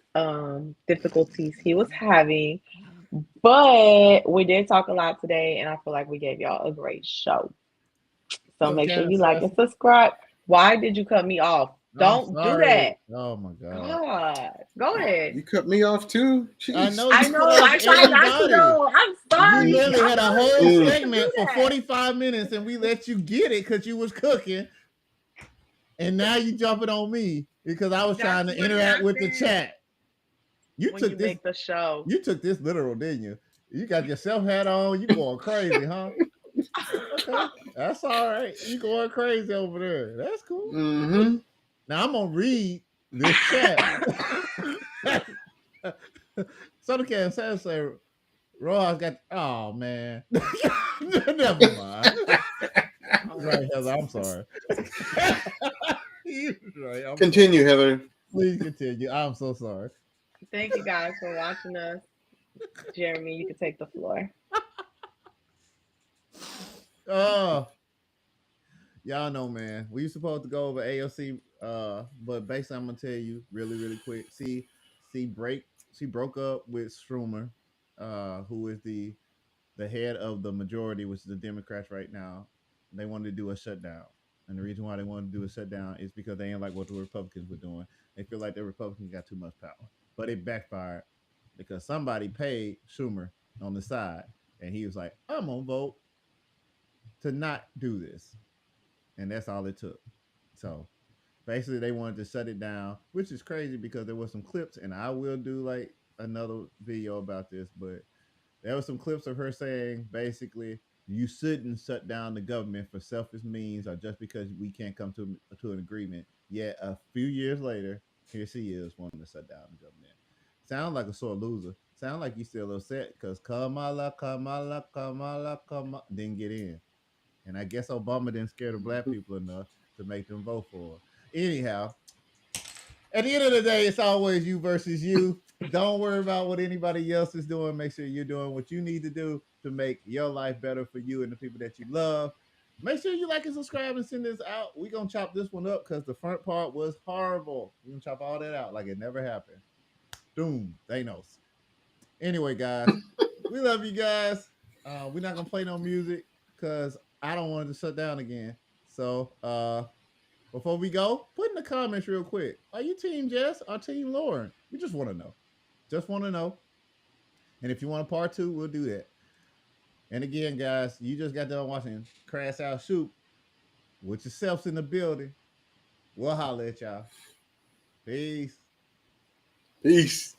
difficulties he was having. But we did talk a lot today, and I feel like we gave y'all a great show. So make sure you like and subscribe. Why did you cut me off? Don't do that. Oh my God. God. Go ahead. You cut me off too? Jeez. I know. I know. I tried not to know. I'm sorry. You literally had a whole segment for that. 45 minutes, and we let you get it because you was cooking. And now you jumping on me because I was trying to interact with the chat. You when took you this. Make the show. You took this literal, didn't you? You got your self hat on. You going crazy, huh? Okay, that's all right. You going crazy over there. That's cool. Mm-hmm. Now I'm gonna read this chat. So can say Rojas got. Oh man, never mind. Right, Heather. I'm sorry. Right, Continue, Heather. Please continue. I'm so sorry. Thank you guys for watching us. Jeremy, you can take the floor. Y'all know, man. We were supposed to go over AOC, but basically, I'm gonna tell you really quick. She broke up with Schumer, who is the head of the majority, which is the Democrats right now. They wanted to do a shutdown, and the reason why they wanted to do a shutdown is because they ain't like what the Republicans were doing. They feel like the Republicans got too much power, but it backfired because somebody paid Schumer on the side, and he was like, "I'm gonna vote to not do this." And that's all it took. So basically, they wanted to shut it down, which is crazy because there were some clips, and I will do like another video about this, but there were some clips of her saying basically you shouldn't shut down the government for selfish means or just because we can't come to an agreement. Yet a few years later, here she is wanting to shut down the government. Sound like a sore loser. Sound like you still upset because Kamala didn't get in. And I guess Obama didn't scare the black people enough to make them vote for her. Anyhow, at the end of the day, it's always you versus you. Don't worry about what anybody else is doing. Make sure you're doing what you need to do to make your life better for you and the people that you love. Make sure you like and subscribe and send this out. We're going to chop this one up because the front part was horrible. We're going to chop all that out like it never happened. Doom. Thanos. Anyway, guys, we love you guys. We're not going to play no music because I don't want it to shut down again. So, before we go, put in the comments real quick. Are you Team Jess or Team Lauren? We just want to know. Just want to know. And if you want a part 2, we'll do that. And again, guys, you just got done watching Crash Out Shoot with yourselves in the building. We'll holler at y'all. Peace. Peace.